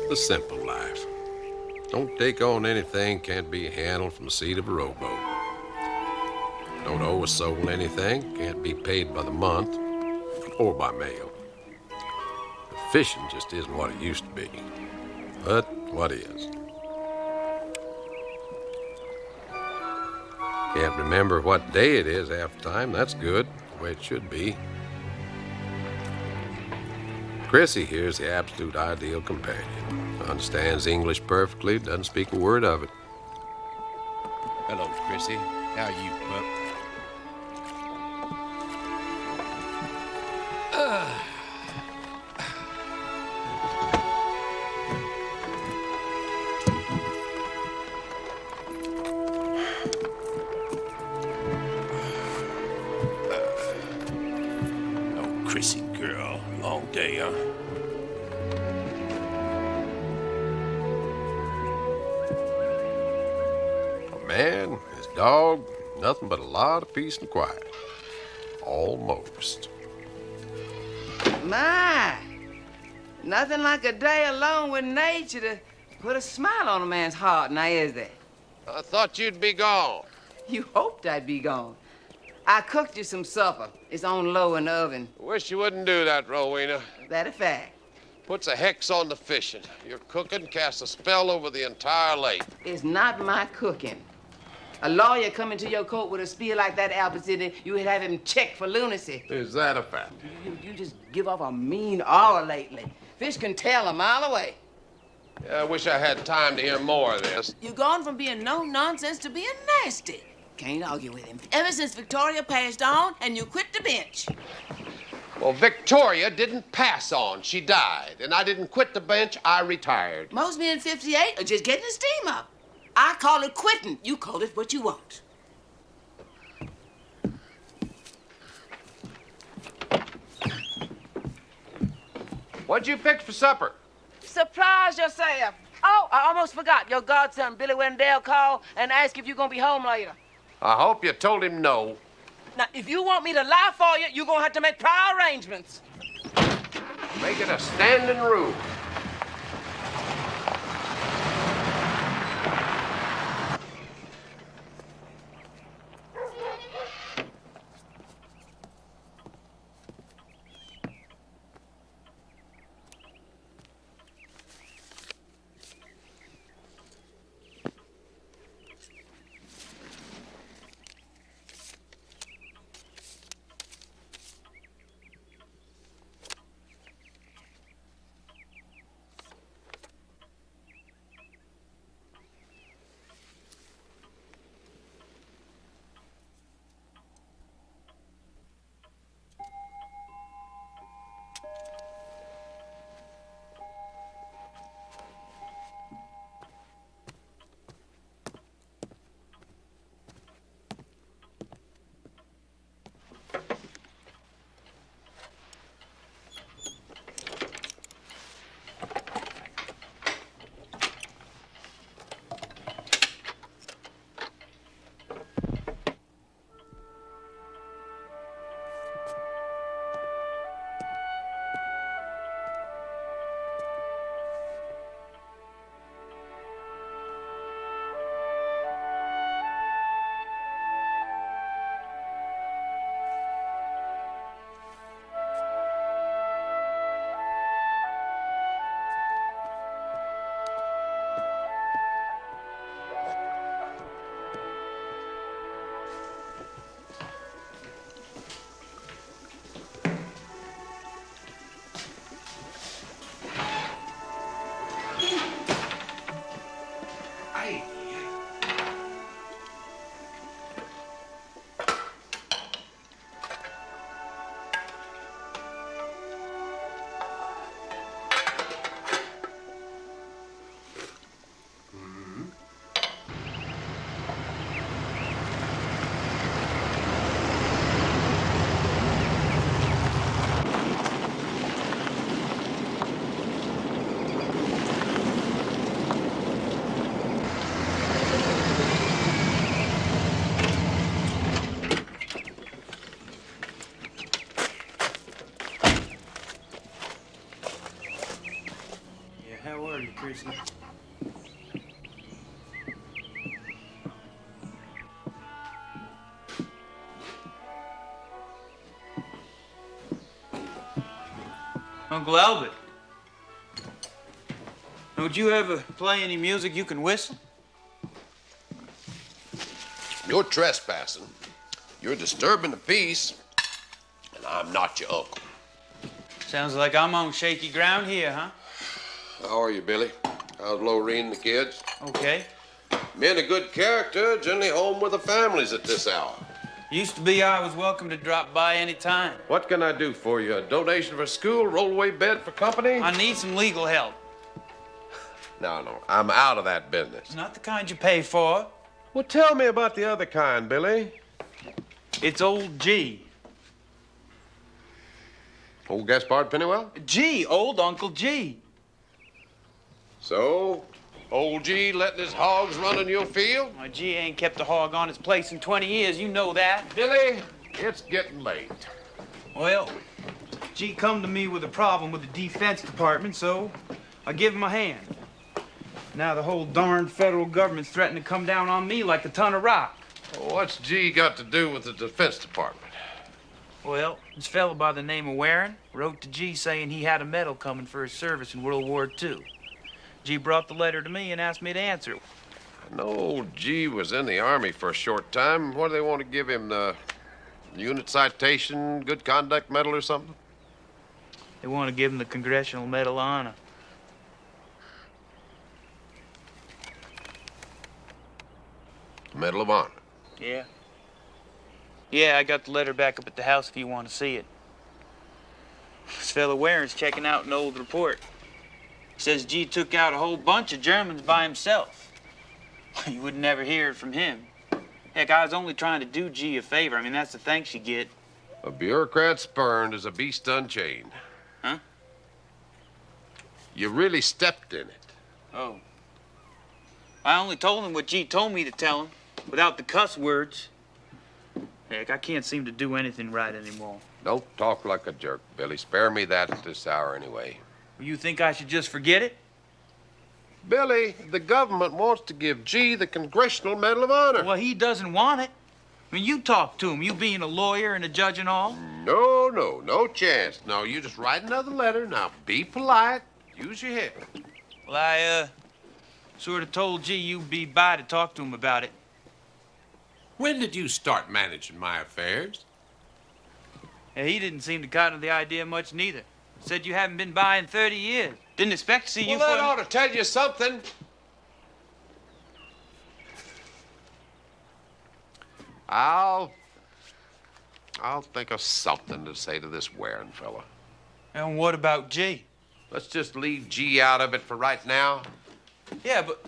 The simple life. Don't take on anything can't be handled from the seat of a rowboat. Don't owe a soul anything can't be paid by the month or by mail. The fishing just isn't what it used to be. But what is? Can't remember what day it is half the time. That's good, the way it should be. Chrissy here's the absolute ideal companion. Understands English perfectly, doesn't speak a word of it. Hello, Chrissy. How are you, pup? Oh, Chrissy girl. Long day, huh? A man, his dog, nothing but a lot of peace and quiet. Almost. My, nothing like a day alone with nature to put a smile on a man's heart, now is there? I thought you'd be gone. You hoped I'd be gone. I cooked you some supper. It's on low in the oven. Wish you wouldn't do that, Rowena. That a fact. Puts a hex on the fishing. Your cooking casts a spell over the entire lake. It's not my cooking. A lawyer come into your court with a spiel like that, Albert Sidney, you would have him checked for lunacy. Is that a fact? You just give off a mean aura lately. Fish can tell a mile away. Yeah, I wish I had time to hear more of this. You've gone from being no nonsense to being nasty. Can't argue with him. Ever since Victoria passed on and you quit the bench. Well, Victoria didn't pass on. She died. And I didn't quit the bench. I retired. Most men 58 are just getting the steam up. I call it quitting. You call it what you want. What'd you fix for supper? Surprise yourself. Oh, I almost forgot. Your godson, Billy Wendell, called and asked if you're going to be home later. I hope you told him no. Now, if you want me to lie for you, you're going to have to make prior arrangements. Make it a standing rule. How are you, Chrissy? Uncle Albert, don't you ever play any music you can whistle? You're trespassing. You're disturbing the peace, and I'm not your uncle. Sounds like I'm on shaky ground here, huh? How are you, Billy? How's Lorene and the kids? Okay. Men of good character generally home with their families at this hour. Used to be I was welcome to drop by any time. What can I do for you? A donation for school, rollaway bed for company? I need some legal help. No, I'm out of that business. Not the kind you pay for. Well, tell me about the other kind, Billy. It's old G. Old Gaspard Pennywell? G, old Uncle G. So, old G letting his hogs run in your field? My G ain't kept a hog on his place in 20 years, you know that. Billy, it's getting late. Well, G come to me with a problem with the Defense Department, so I give him a hand. Now the whole darn federal government's threatening to come down on me like a ton of rock. Well, what's G got to do with the Defense Department? Well, this fellow by the name of Warren wrote to G saying he had a medal coming for his service in World War II. G brought the letter to me and asked me to answer it. I know old G was in the Army for a short time. What do they want to give him, the unit citation, good conduct medal or something? They want to give him the Congressional Medal of Honor. Medal of Honor. Yeah. Yeah, I got the letter back up at the house if you want to see it. This fellow Warren's checking out an old report. He says G took out a whole bunch of Germans by himself. You would never hear it from him. Heck, I was only trying to do G a favor. I mean, that's the thanks you get. A bureaucrat spurned is a beast unchained. Huh? You really stepped in it. Oh. I only told him what G told me to tell him, without the cuss words. Heck, I can't seem to do anything right anymore. Don't talk like a jerk, Billy. Spare me that at this hour anyway. You think I should just forget it? Billy, the government wants to give G the Congressional Medal of Honor. Well, he doesn't want it. I mean, you talk to him, you being a lawyer and a judge and all. No chance. No, you just write another letter. Now, be polite. Use your head. Well, I, sort of told G you'd be by to talk to him about it. When did you start managing my affairs? Yeah, he didn't seem to cotton to the idea much neither. Said you haven't been by in 30 years. Didn't expect to see you Well, for... that ought to tell you something. I'll think of something to say to this Warren fella. And what about G? Let's just leave G out of it for right now. Yeah, but...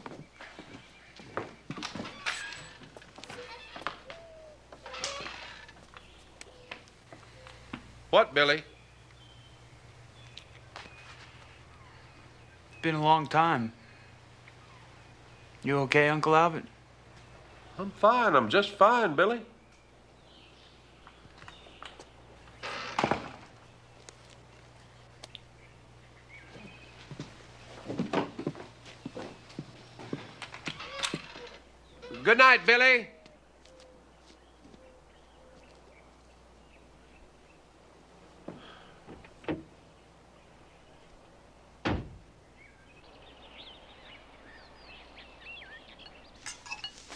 What, Billy? It's been a long time. You okay, Uncle Albert? I'm fine. I'm just fine, Billy. Good night, Billy.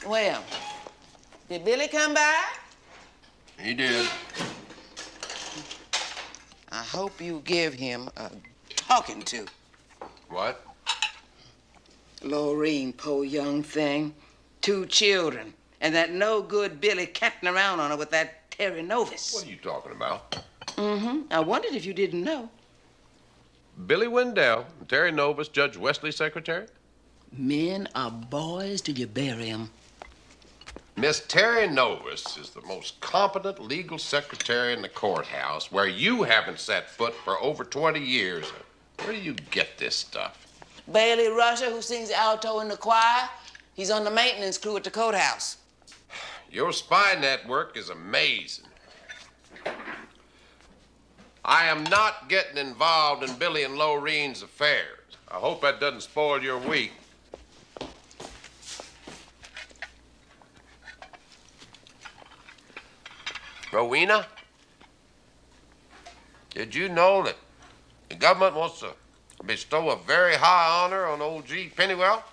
Well, did Billy come by? He did. I hope you give him a talking to. What? Lorene, poor young thing. 2 children. And that no-good Billy catting around on her with that Terry Novis. What are you talking about? I wondered if you didn't know. Billy Wendell, Terry Novus, Judge Wesley's secretary? Men are boys till you bury 'em. Miss Terry Novus is the most competent legal secretary in the courthouse, where you haven't set foot for over 20 years. Where do you get this stuff? Bailey Rusher, who sings alto in the choir, he's on the maintenance crew at the courthouse. Your spy network is amazing. I am not getting involved in Billy and Lorraine's affairs. I hope that doesn't spoil your week. Rowena, did you know that the government wants to bestow a very high honor on old G. Pennywell?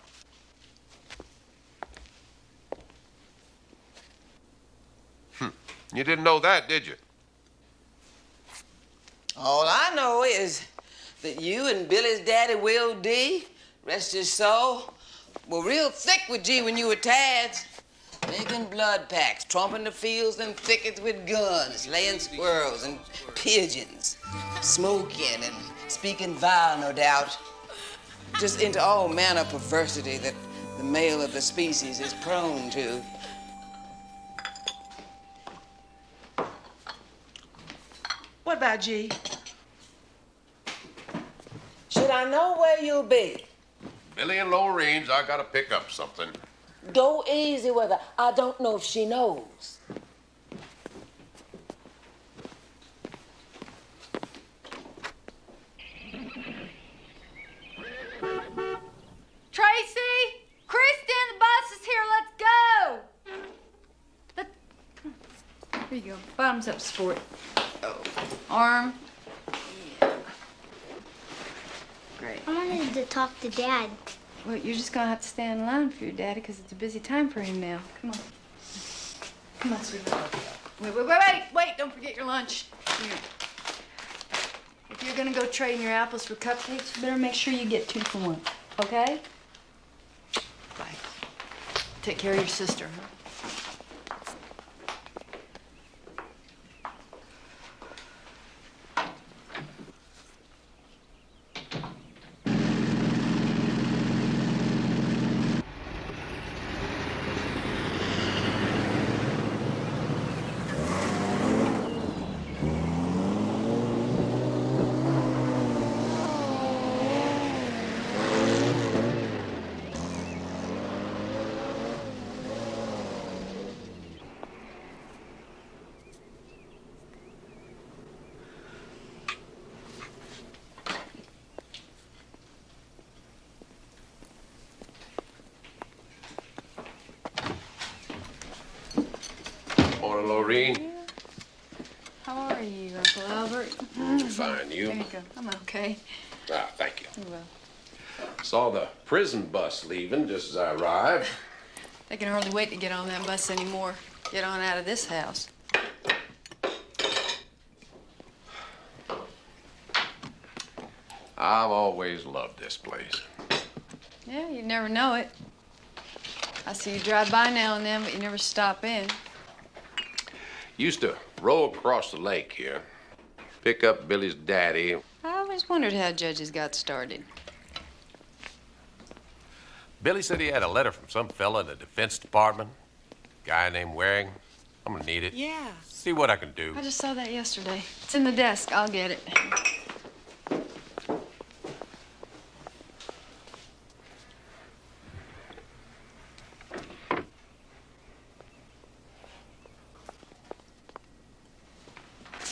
You didn't know that, did you? All I know is that you and Billy's daddy, Will D., rest his soul, were real thick with G when you were tads. Making blood packs, tromping the fields and thickets with guns, laying squirrels and pigeons, smoking and speaking vile, no doubt. Just into all manner of perversity that the male of the species is prone to. What about G? Should I know where you'll be? Billy and Lorraine's, I gotta pick up something. Go easy with her. I don't know if she knows. Tracy! Kristen, the bus is here. Let's go! Here you go. Bottoms up, sport. Oh. Arm. Yeah. Great. I wanted to talk to Dad. Well, you're just gonna have to stay in line for your daddy because it's a busy time for him now. Come on. Come on, sweetheart. Wait. Don't forget your lunch. Here. If you're gonna go trading your apples for cupcakes, you better make sure you get 2 for 1. Okay? Bye. Take care of your sister, huh? Morning, Lorraine. How are you, Uncle Albert? Fine, you? There you go. I'm okay. Ah, thank you. You will. Saw the prison bus leaving just as I arrived. They can hardly wait to get on that bus anymore. Get on out of this house. I've always loved this place. Yeah, you never know it. I see you drive by now and then, but you never stop in. Used to row across the lake here, pick up Billy's daddy. I always wondered how judges got started. Billy said he had a letter from some fella in the Defense Department. Guy named Waring. I'm gonna need it. Yeah. See what I can do. I just saw that yesterday. It's in the desk. I'll get it.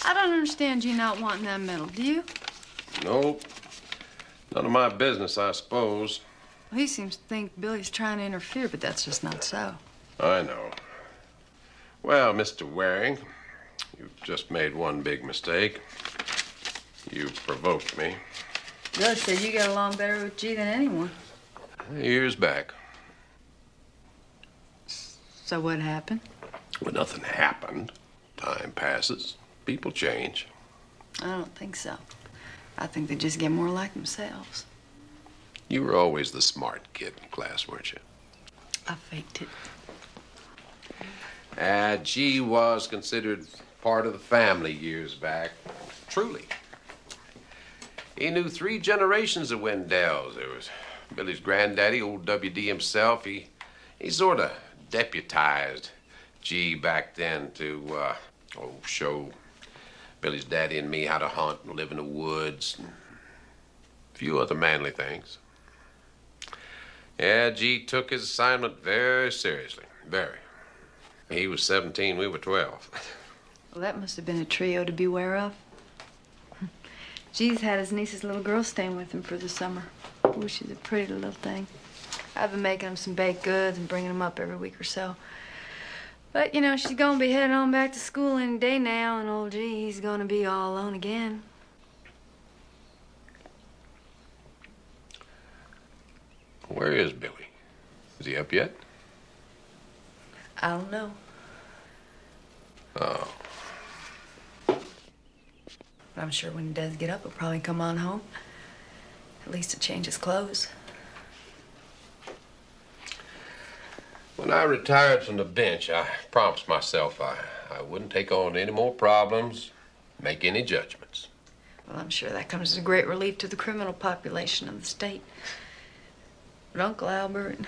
I don't understand you not wanting that medal, do you? Nope. None of my business, I suppose. Well, he seems to think Billy's trying to interfere, but that's just not so. I know. Well, Mr. Waring, you've just made one big mistake. You provoked me. Billy said you get along better with G than anyone. Years back. So what happened? Well, nothing happened. Time passes. People change. I don't think so. I think they just get more like themselves. You were always the smart kid in class, weren't you? I faked it. G was considered part of the family years back. Truly. He knew 3 generations of Wendells. There was Billy's granddaddy, old W.D. himself. He sort of deputized G back then to, show Billy's daddy and me how to hunt and live in the woods and a few other manly things. Yeah, G took his assignment very seriously, very. He was 17, we were 12. Well, that must have been a trio to beware of. G's had his niece's little girl staying with him for the summer. Oh, she's a pretty little thing. I've been making him some baked goods and bringing him up every week or so. But, you know, she's gonna be heading on back to school any day now, and old G's gonna be all alone again. Where is Billy? Is he up yet? I don't know. Oh. But I'm sure when he does get up, he'll probably come on home. At least to change his clothes. When I retired from the bench, I promised myself I wouldn't take on any more problems, make any judgments. Well, I'm sure that comes as a great relief to the criminal population of the state. But Uncle Albert,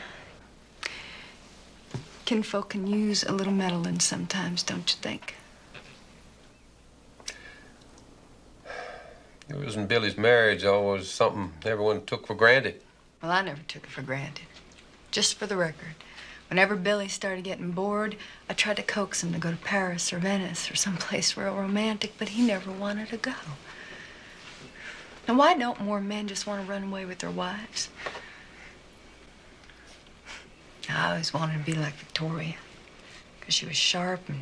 kinfolk can use a little meddling sometimes, don't you think? Yours and Billy's marriage always something everyone took for granted. Well, I never took it for granted. Just for the record, whenever Billy started getting bored, I tried to coax him to go to Paris or Venice or someplace real romantic, but he never wanted to go. And why don't more men just want to run away with their wives? I always wanted to be like Victoria, because she was sharp and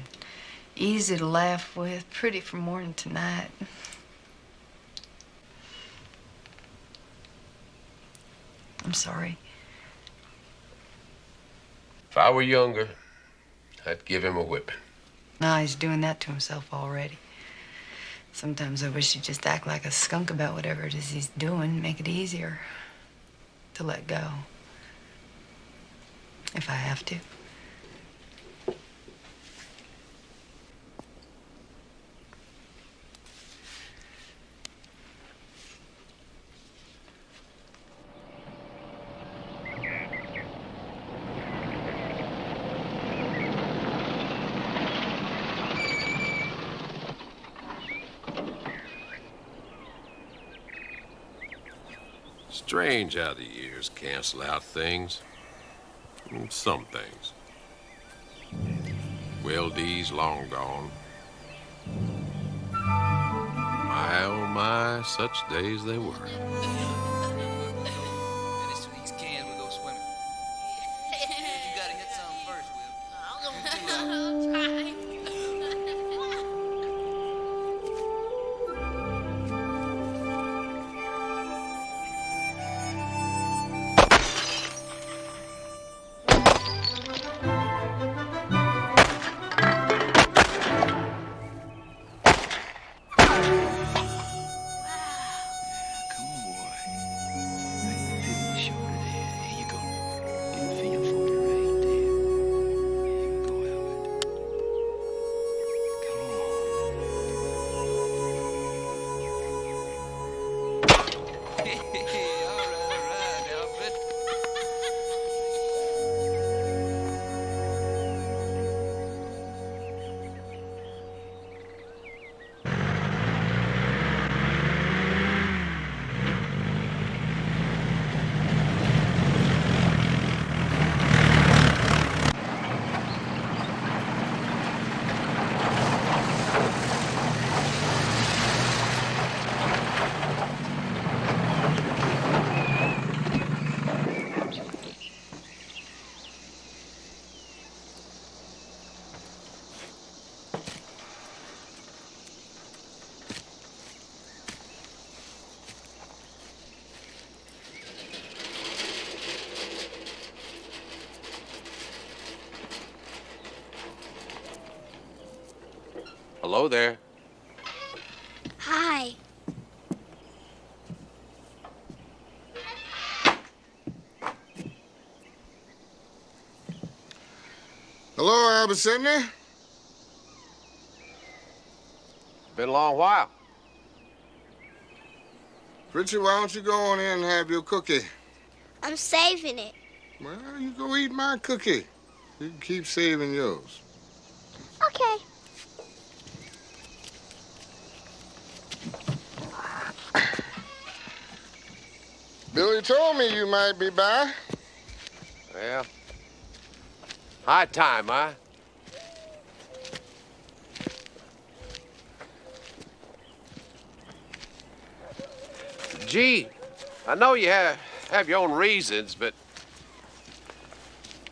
easy to laugh with, pretty from morning to night. I'm sorry. If I were younger, I'd give him a whipping. No, he's doing that to himself already. Sometimes I wish he'd just act like a skunk about whatever it is he's doing, make it easier to let go. If I have to. Strange how the years cancel out things. Some things. Will D's long gone. My, oh my, such days they were. Finish these cans, we'll go swimming. You gotta hit something first, Will. I'll try. Hello there. Hi. Hello, Albert Sidney. Been a long while. Richard, why don't you go on in and have your cookie? I'm saving it. Well, you go eat my cookie. You can keep saving yours. Okay. Billy told me you might be by. Well, high time, huh? Gee, I know you have your own reasons, but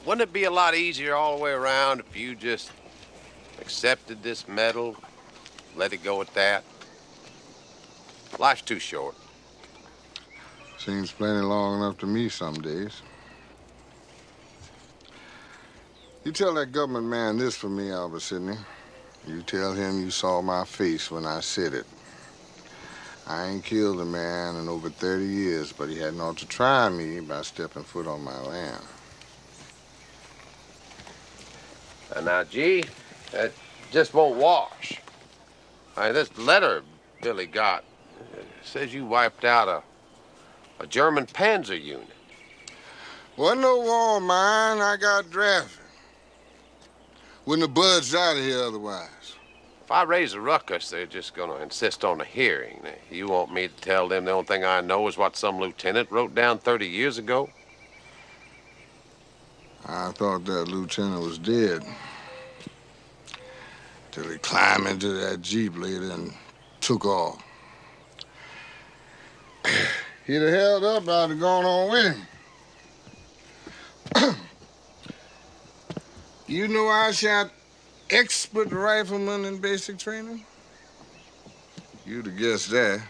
wouldn't it be a lot easier all the way around if you just accepted this medal, let it go at that? Life's too short. Seems plenty long enough to me some days. You tell that government man this for me, Albert Sidney. You tell him you saw my face when I said it. I ain't killed a man in over 30 years, but he hadn't ought to try me by stepping foot on my land. Now, gee, that just won't wash. This letter Billy got says you wiped out a German panzer unit. Wasn't no war of mine. I got drafted. Wouldn't have budged out of here otherwise. If I raise a ruckus, they're just going to insist on a hearing. You want me to tell them the only thing I know is what some lieutenant wrote down 30 years ago? I thought that lieutenant was dead. Till he climbed into that Jeep later and took off. He'd have held up, I'd have gone on with him. You know I shot expert riflemen in basic training? You'd have guessed that.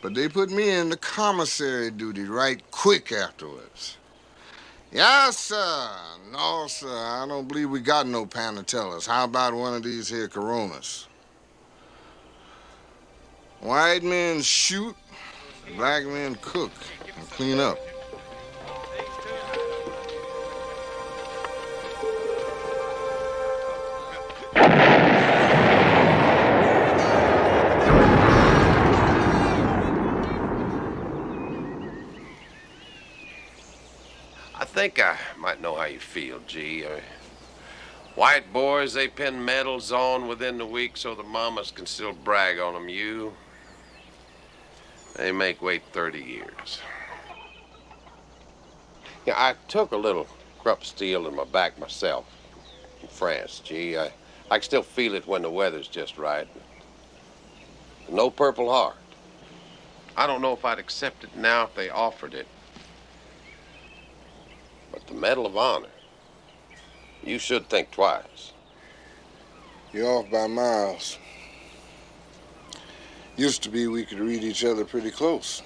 But they put me in the commissary duty right quick afterwards. Yes, sir. No, sir. I don't believe we got no Panatellas. How about one of these here Coronas? White men shoot, black men cook and clean up. I think I might know how you feel, G. White boys, they pin medals on within the week so the mamas can still brag on them. You, they make wait 30 years. Yeah, I took a little Krupp steel in my back myself in France, G. I can still feel it when the weather's just right. No Purple Heart. I don't know if I'd accept it now if they offered it. But the Medal of Honor, you should think twice. You're off by miles. Used to be we could read each other pretty close.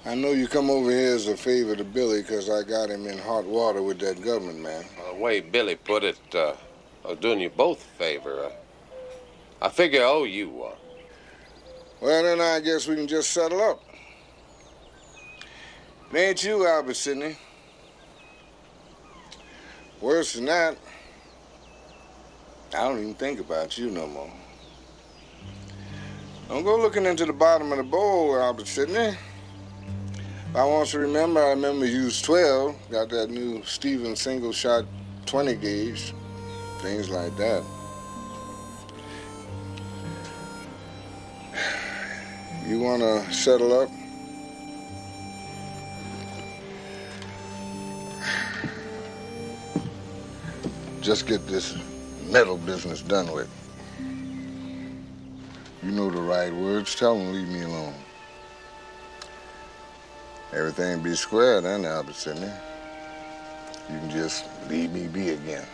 I know you come over here as a favor to Billy because I got him in hot water with that government man. The way Billy put it, I was doing you both a favor. I figure I owe you one. Well, then I guess we can just settle up. It ain't you, Albert Sidney. Worse than that, I don't even think about you no more. Don't go looking into the bottom of the bowl, Albert Sidney. If I want to remember, I remember you was 12, got that new Stevens single-shot 20 gauge, things like that. You want to settle up? Just get this metal business done with. You know the right words. Tell them leave me alone. Everything be square then, Albert Sidney. You can just leave me be again.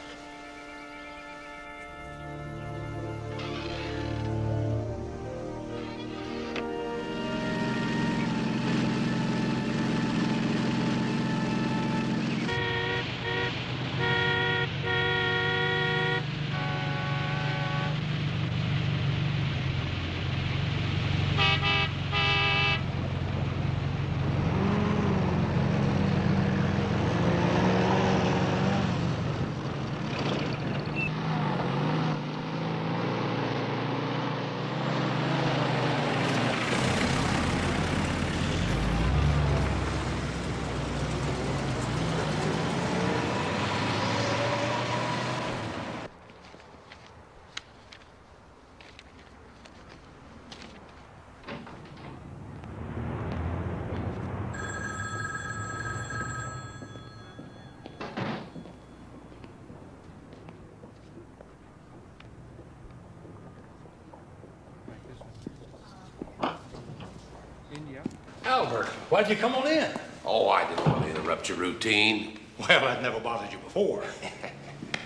Albert, why'd you come on in? Oh, I didn't want to interrupt your routine. Well, that never bothered you before.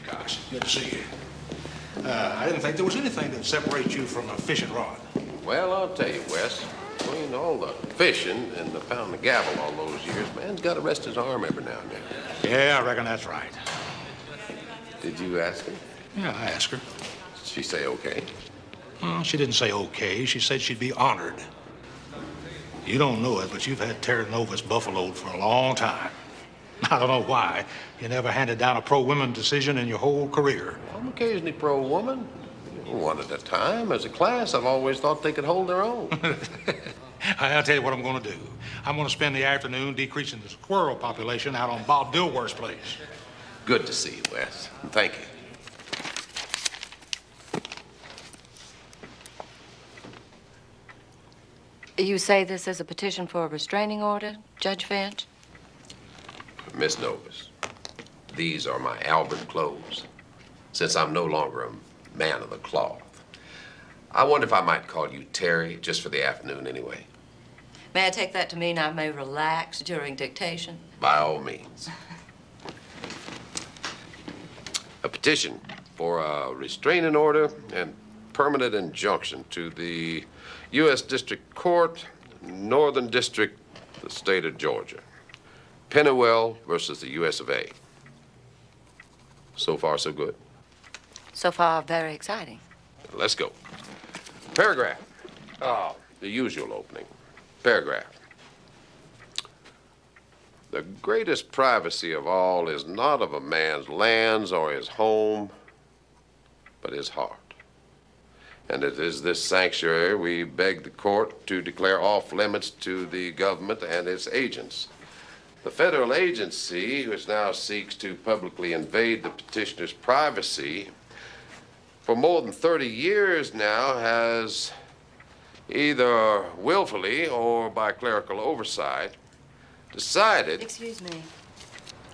Gosh, good to see you. I didn't think there was anything that separates you from a fishing rod. Well, I'll tell you, Wes, between all the fishing and the pound the gavel all those years, man's got to rest his arm every now and then. Yeah, I reckon that's right. Did you ask her? Yeah, I asked her. Did she say okay? Well, she didn't say okay. She said she'd be honored. You don't know it, but you've had Terra Novus buffaloed for a long time. I don't know why. You never handed down a pro-women decision in your whole career. I'm occasionally pro-woman. One at a time. As a class, I've always thought they could hold their own. I'll tell you what I'm going to do. I'm going to spend the afternoon decreasing the squirrel population out on Bob Dilworth's place. Good to see you, Wes. Thank you. You say this is a petition for a restraining order, Judge Finch? Miss Novus, these are my Albert clothes. Since I'm no longer a man of the cloth, I wonder if I might call you Terry, just for the afternoon anyway. May I take that to mean I may relax during dictation? By all means. A petition for a restraining order and permanent injunction to the U.S. District Court, Northern District, the state of Georgia. Pennywell versus the U.S. of A. So far, so good. So far, very exciting. Let's go. Paragraph. Oh, the usual opening. Paragraph. The greatest privacy of all is not of a man's lands or his home, but his heart. And it is this sanctuary we beg the court to declare off limits to the government and its agents. The federal agency, which now seeks to publicly invade the petitioner's privacy, for more than 30 years now has either willfully or by clerical oversight decided... Excuse me.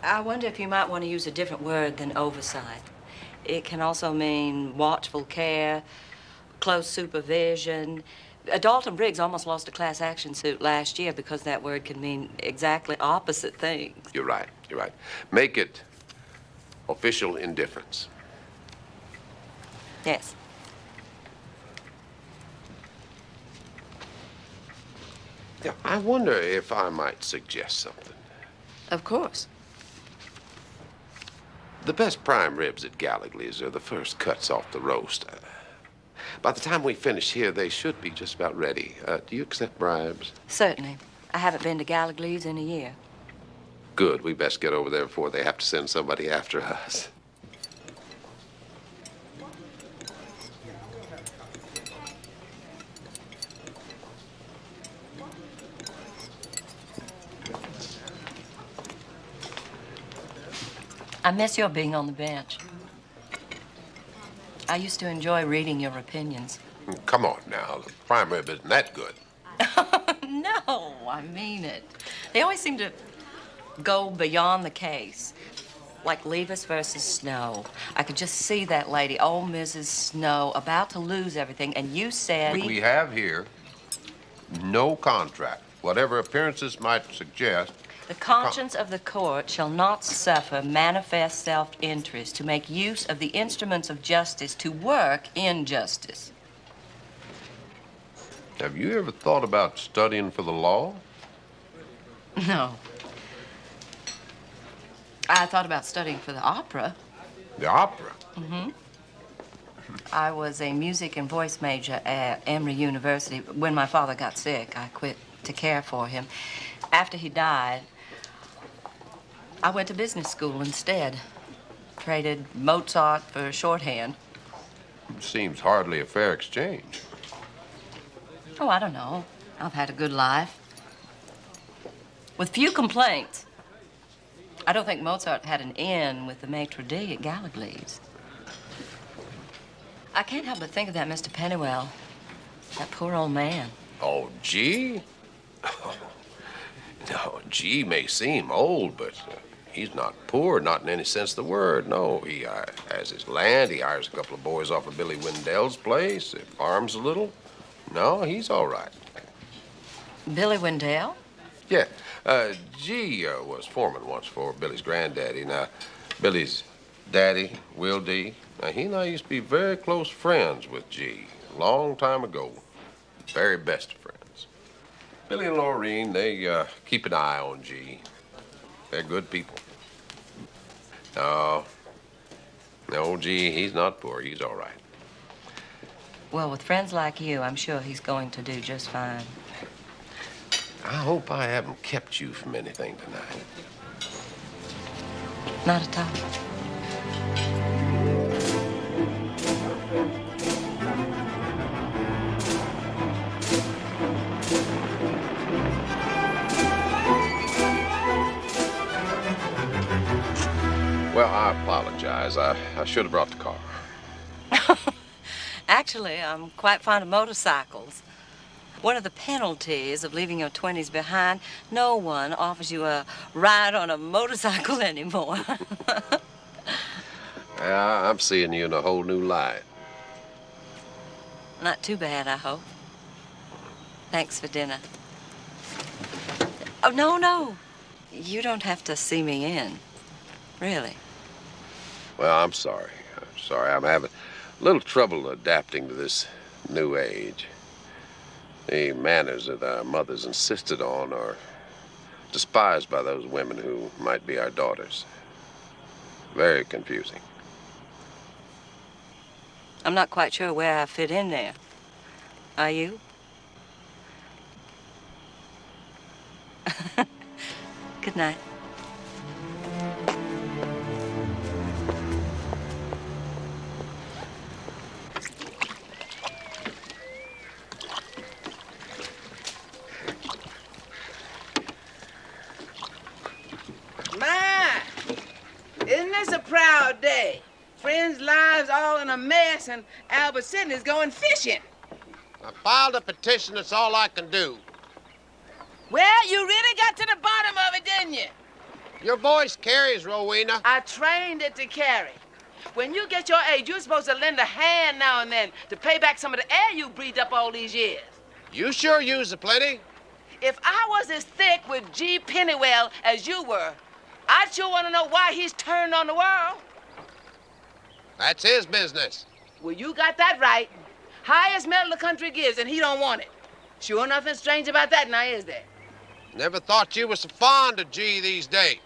I wonder if you might want to use a different word than oversight. It can also mean watchful care, close supervision. Dalton Briggs almost lost a class action suit last year because that word can mean exactly opposite things. You're right, you're right. Make it official indifference. Yes. Yeah, I wonder if I might suggest something. Of course. The best prime ribs at Gallagher's are the first cuts off the roast. By the time we finish here, they should be just about ready. Do you accept bribes? Certainly. I haven't been to Gallagher's in a year. Good. We best get over there before they have to send somebody after us. I miss your being on the bench. I used to enjoy reading your opinions. Come on now. The prime rib isn't that good. No, I mean it. They always seem to go beyond the case. Like Levis versus Snow. I could just see that lady, old Mrs. Snow, about to lose everything, and you said... We have here no contract. Whatever appearances might suggest... The conscience of the court shall not suffer manifest self-interest to make use of the instruments of justice to work injustice. Have you ever thought about studying for the law? No. I thought about studying for the opera. The opera? Mm-hmm. I was a music and voice major at Emory University. When my father got sick, I quit to care for him. After he died, I went to business school instead. Traded Mozart for shorthand. Seems hardly a fair exchange. Oh, I don't know. I've had a good life. With few complaints. I don't think Mozart had an in with the maitre d' at Gallagher's. I can't help but think of that Mr. Pennywell. That poor old man. Oh, G? Oh, no, G may seem old, but he's not poor, not in any sense of the word. No, he has his land. He hires a couple of boys off of Billy Wendell's place. He farms a little. No, he's all right. Billy Wendell? Yeah. G was foreman once for Billy's granddaddy. Now, Billy's daddy, Will D., now, he and I used to be very close friends with G. A long time ago. Very best of friends. Billy and Laureen, they keep an eye on G. They're good people. No, G, he's not poor. He's all right. Well, with friends like you, I'm sure he's going to do just fine. I hope I haven't kept you from anything tonight. Not at all. Well, I apologize. I should have brought the car. Actually, I'm quite fond of motorcycles. One of the penalties of leaving your 20s behind, no one offers you a ride on a motorcycle anymore. Yeah, I'm seeing you in a whole new light. Not too bad, I hope. Thanks for dinner. Oh, no. You don't have to see me in. Really. Well, I'm sorry. I'm having a little trouble adapting to this new age. The manners that our mothers insisted on are despised by those women who might be our daughters. Very confusing. I'm not quite sure where I fit in there. Are you? Good night. Isn't this a proud day? Friends' lives all in a mess, and Albert Sidney's going fishing. I filed a petition. That's all I can do. Well, you really got to the bottom of it, didn't you? Your voice carries, Rowena. I trained it to carry. When you get your age, you're supposed to lend a hand now and then to pay back some of the air you breathed up all these years. You sure use a plenty. If I was as thick with G. Pennywell as you were, I'd sure want to know why he's turned on the world. That's his business. Well, you got that right. Highest medal the country gives, and he don't want it. Sure nothing strange about that now, is there? Never thought you were so fond of G these days.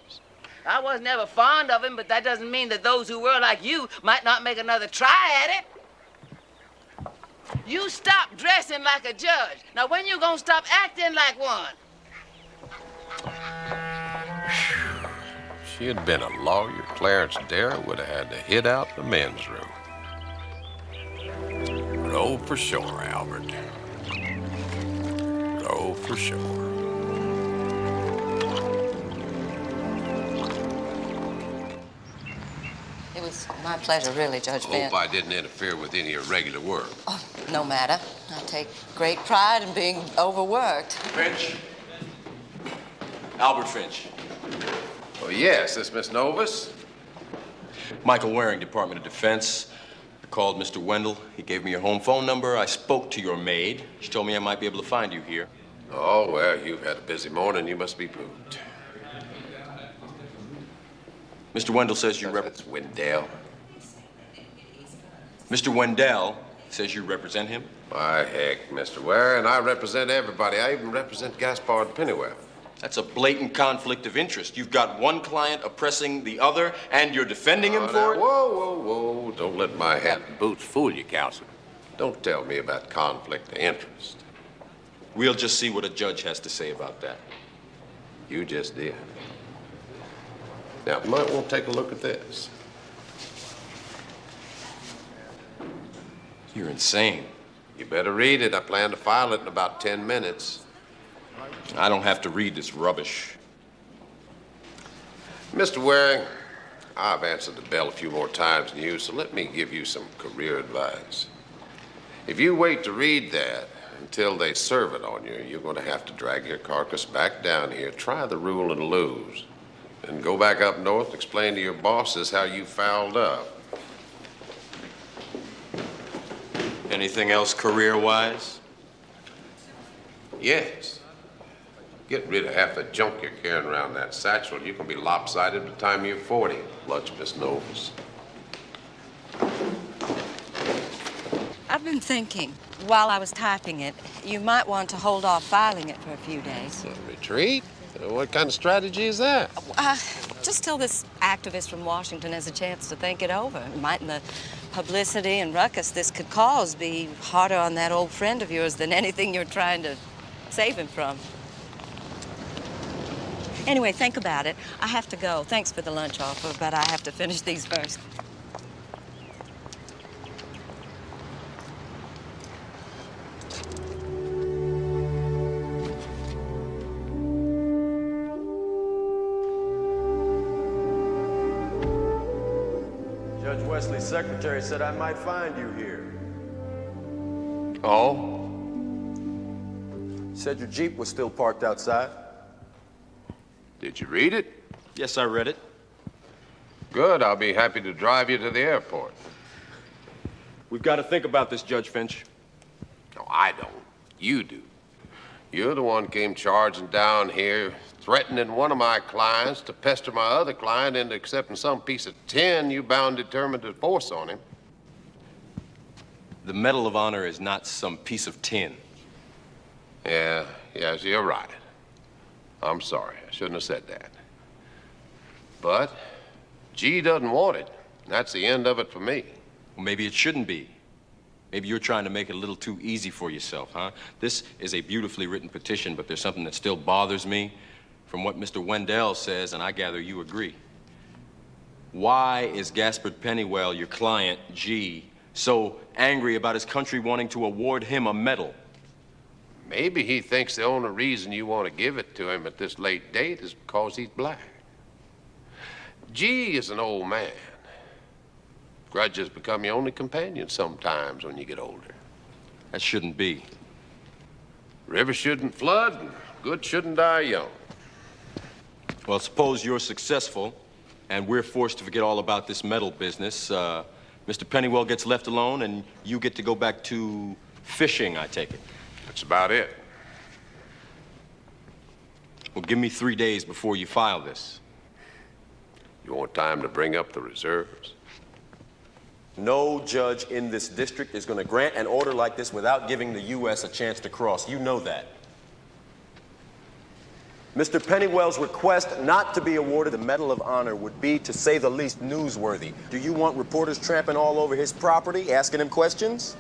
I was never fond of him, but that doesn't mean that those who were like you might not make another try at it. You stop dressing like a judge. Now, when you gonna stop acting like one? If she had been a lawyer, Clarence Darrow would have had to hit out the men's room. Row for shore, Albert. Row for shore. It was my pleasure, really, Judge Bent. Hope I didn't interfere with any of your regular work. Oh, no matter. I take great pride in being overworked. Finch. Albert Finch. Oh, yes, this Miss Novus. Michael Waring, Department of Defense. I called Mr. Wendell. He gave me your home phone number. I spoke to your maid. She told me I might be able to find you here. Oh, well, you've had a busy morning. You must be pooped. Mr. Wendell says you That's Wendell. Mr. Wendell says you represent him? Why, heck, Mr. Waring, I represent everybody. I even represent Gaspard Pennywell. That's a blatant conflict of interest. You've got one client oppressing the other, and you're defending him for it? Whoa. Don't let my hat and boots fool you, Counselor. Don't tell me about conflict of interest. We'll just see what a judge has to say about that. You just did. Now, you might want to take a look at this. You're insane. You better read it. I plan to file it in about 10 minutes. I don't have to read this rubbish. Mr. Waring, I've answered the bell a few more times than you, so let me give you some career advice. If you wait to read that until they serve it on you, you're going to have to drag your carcass back down here, try the rule and lose, and go back up north and explain to your bosses how you fouled up. Anything else career-wise? Yes. Get rid of half the junk you're carrying around that satchel. You can be lopsided by the time you're 40. Lunch, Miss Novus. I've been thinking, while I was typing it, you might want to hold off filing it for a few days. A retreat? What kind of strategy is that? Just till this activist from Washington has a chance to think it over. Mightn't the publicity and ruckus this could cause be harder on that old friend of yours than anything you're trying to save him from? Anyway, think about it. I have to go. Thanks for the lunch offer, but I have to finish these first. Judge Wesley's secretary said I might find you here. Oh? Said your Jeep was still parked outside. Did you read it? Yes, I read it. Good. I'll be happy to drive you to the airport. We've got to think about this, Judge Finch. No, I don't. You do. You're the one came charging down here, threatening one of my clients to pester my other client into accepting some piece of tin you bound determined to force on him. The Medal of Honor is not some piece of tin. Yes, you're right. I'm sorry. I shouldn't have said that. But G doesn't want it. That's the end of it for me. Well, maybe it shouldn't be. Maybe you're trying to make it a little too easy for yourself, huh? This is a beautifully written petition, but there's something that still bothers me from what Mr. Wendell says, and I gather you agree. Why is Gaspard Pennywell, your client, G, so angry about his country wanting to award him a medal? Maybe he thinks the only reason you want to give it to him at this late date is because he's black. G is an old man. Grudges become your only companion sometimes when you get older. That shouldn't be. River shouldn't flood, and good shouldn't die young. Well, suppose you're successful, and we're forced to forget all about this medal business. Mr. Pennywell gets left alone, and you get to go back to fishing, I take it. That's about it. Well, give me 3 days before you file this. You want time to bring up the reserves? No judge in this district is going to grant an order like this without giving the U.S. a chance to cross. You know that. Mr. Pennywell's request not to be awarded the Medal of Honor would be, to say the least, newsworthy. Do you want reporters tramping all over his property, asking him questions?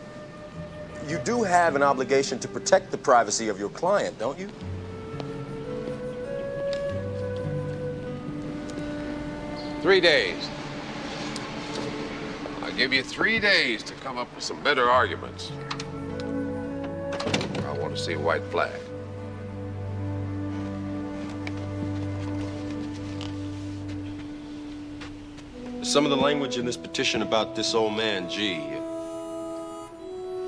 You do have an obligation to protect the privacy of your client, don't you? "3 days. I'll give you 3 days to come up with some better arguments. I want to see a white flag. Some of the language in this petition about this old man, G,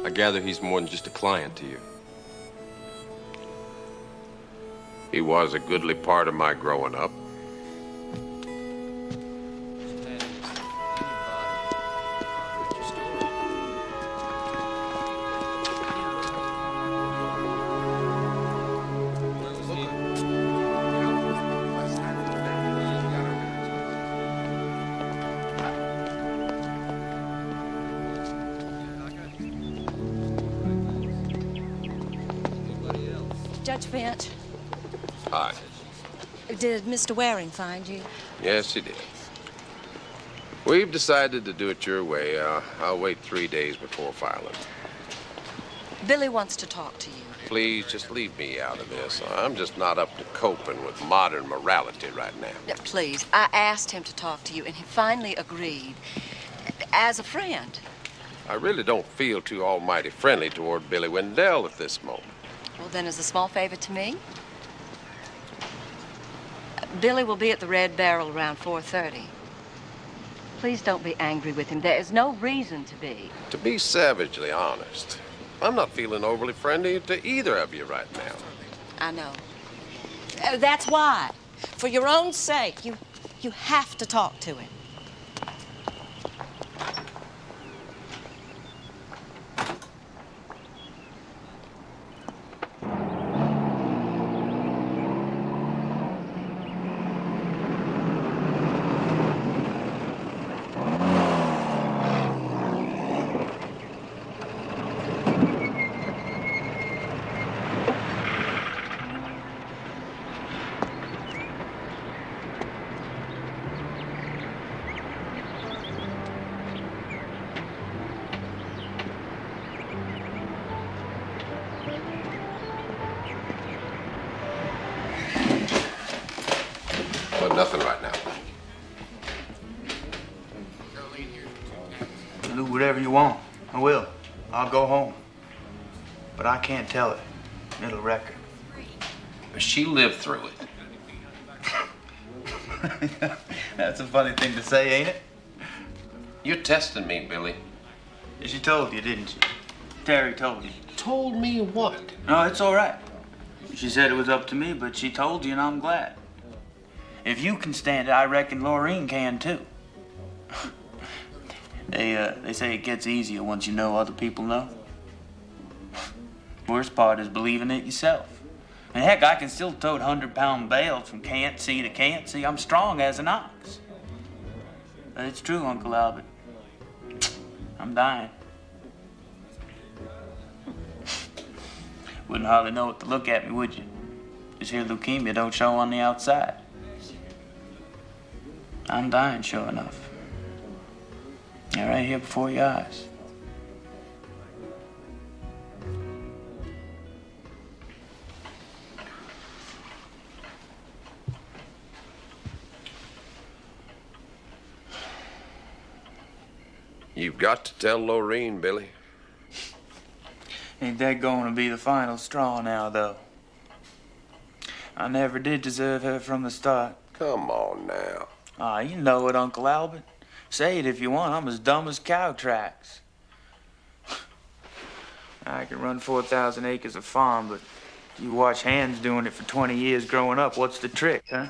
I gather he's more than just a client to you. He was a goodly part of my growing up. Judge Finch, Hi. did Mr. Waring find you? Yes, he did. We've decided to do it your way. I'll wait 3 days before filing. Billy wants to talk to you. Please, just leave me out of this. I'm just not up to coping with modern morality right now. Yeah, please, I asked him to talk to you, and he finally agreed. As a friend. I really don't feel too almighty friendly toward Billy Wendell at this moment. Well, then, as a small favor to me, Billy will be at the Red Barrel around 4:30. Please don't be angry with him. There is no reason to be. To be savagely honest, I'm not feeling overly friendly to either of you right now. I know. That's why. For your own sake, you have to talk to him. Nothing right now. Do whatever you want. I will. I'll go home. But I can't tell her. It'll wreck her. She lived through it. That's a funny thing to say, ain't it? You're testing me, Billy. She told you, didn't she? Terry told you. Told me what? No, it's all right. She said it was up to me, but she told you, and I'm glad. If you can stand it, I reckon Laureen can, too. They say it gets easier once you know other people know. Worst part is believing it yourself. And heck, I can still tote 100-pound bales from can't see to can't see. I'm strong as an ox. But it's true, Uncle Albert. I'm dying. Wouldn't hardly know what to look at me, would you? This here leukemia don't show on the outside. I'm dying, sure enough. Yeah, right here before your eyes. You've got to tell Laureen, Billy. Ain't that going to be the final straw now, though? I never did deserve her from the start. Come on now. Ah, you know it, Uncle Albert. Say it if you want. I'm as dumb as cow tracks. I can run 4,000 acres of farm, but you watch hands doing it for 20 years growing up. What's the trick, huh?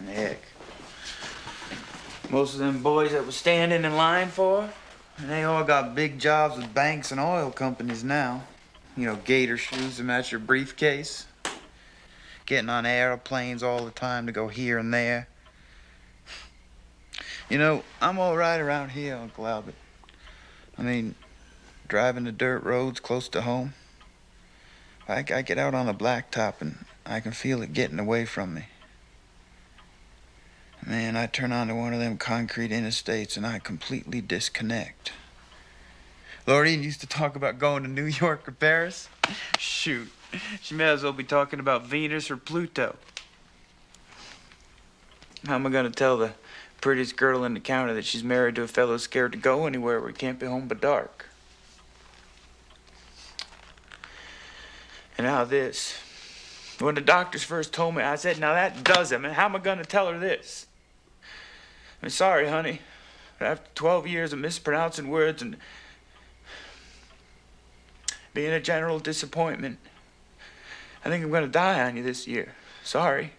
Heck. Most of them boys that was standing in line for her, and they all got big jobs with banks and oil companies now. You know, gator shoes to match your briefcase. Getting on airplanes all the time to go here and there. You know, I'm all right around here, Uncle Albert. I mean, driving the dirt roads close to home. I get out on the blacktop and I can feel it getting away from me. Man, I turn onto one of them concrete interstates and I completely disconnect. Laureen used to talk about going to New York or Paris. Shoot, she may as well be talking about Venus or Pluto. How am I gonna tell the prettiest girl in the county that she's married to a fellow scared to go anywhere where he can't be home but dark? And now this. When the doctors first told me, I said, now that does it, man. How am I gonna tell her this? I'm sorry, honey, but after 12 years of mispronouncing words and being a general disappointment, I think I'm gonna die on you this year. Sorry.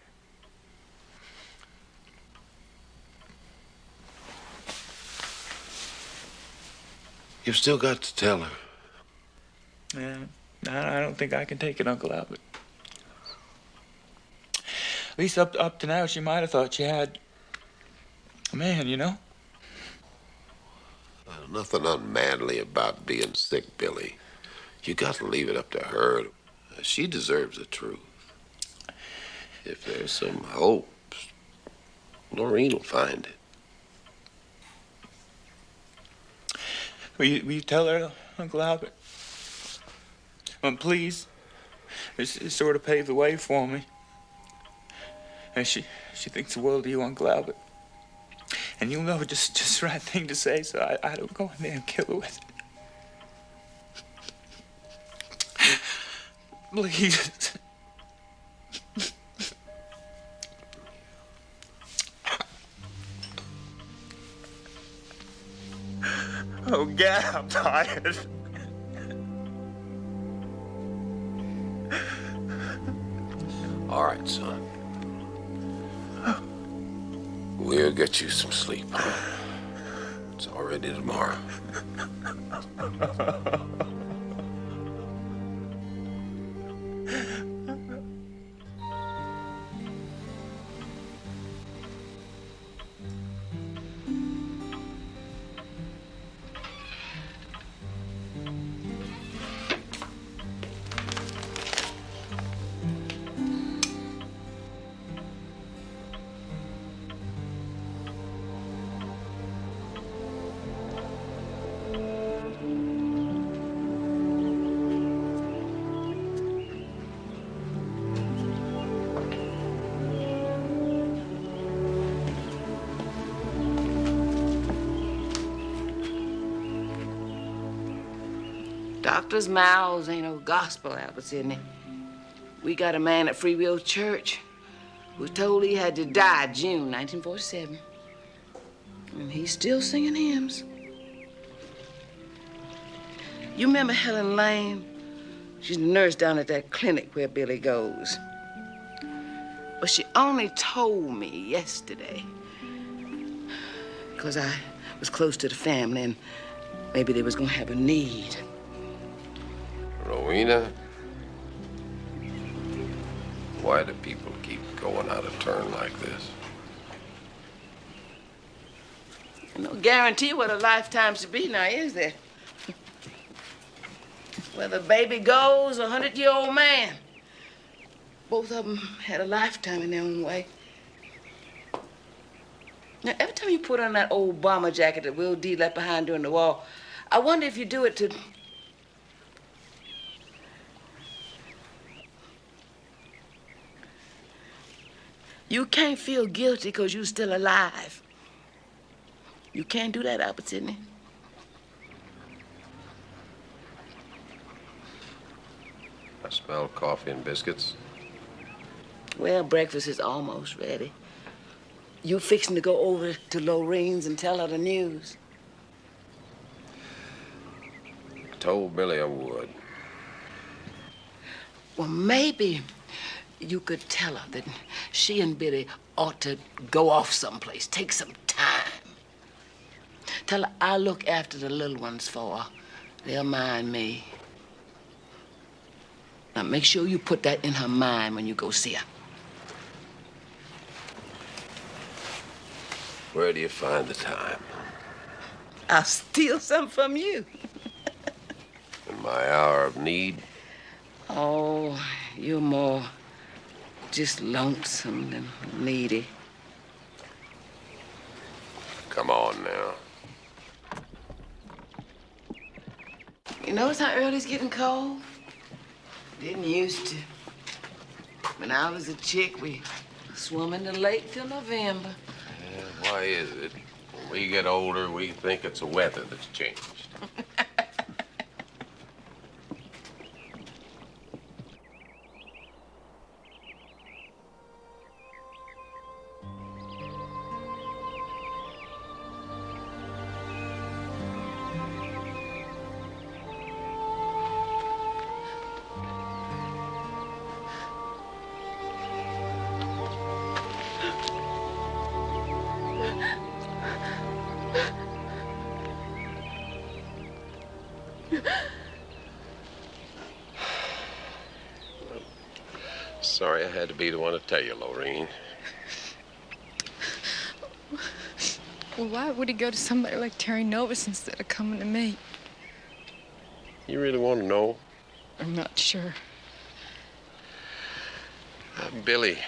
You've still got to tell her. Yeah, I don't think I can take it, Uncle Albert. At least up to now, she might have thought she had a man, you know? Nothing unmanly about being sick, Billy. You got to leave it up to her. She deserves the truth. If there's some hope, Laureen will find it. Will you tell her, Uncle Albert? Please. It sort of paved the way for me. And she thinks the world of you, Uncle Albert. And you'll know just the right thing to say, so I don't go in there and kill her with it. Please. Oh, God, I'm tired. All right, son. We'll get you some sleep. It's already tomorrow. Doctors' mouths ain't no gospel, Albert Sidney. We got a man at Free Will Church who was told he had to die June 1947. And he's still singing hymns. You remember Helen Lane? She's the nurse down at that clinic where Billy goes. But she only told me yesterday because I was close to the family and maybe they was gonna have a need. Rowena, why do people keep going out of turn like this? No guarantee what a lifetime should be now, is there? Whether baby goes or 100-year-old man, both of them had a lifetime in their own way. Now, every time you put on that old bomber jacket that Will D left behind during the war, I wonder if you do it to... You can't feel guilty because you're still alive. You can't do that, Albert Sidney. I smell coffee and biscuits. Well, breakfast is almost ready. You fixing to go over to Lorene's and tell her the news? I told Billy I would. Well, maybe you could tell her that she and Billy ought to go off someplace, take some time. Tell her I'll look after the little ones for her. They'll mind me. Now, make sure you put that in her mind when you go see her. Where do you find the time? I'll steal some from you. In my hour of need? Oh, you're more just lonesome than needy. Come on now. You notice how early it's getting cold? Didn't used to. When I was a chick, we swum in the lake till November. Yeah, why is it? When we get older, we think it's the weather that's changed. Sorry I had to be the one to tell you, Lorene. Well, why would he go to somebody like Terry Novus instead of coming to me? You really want to know? I'm not sure. Billy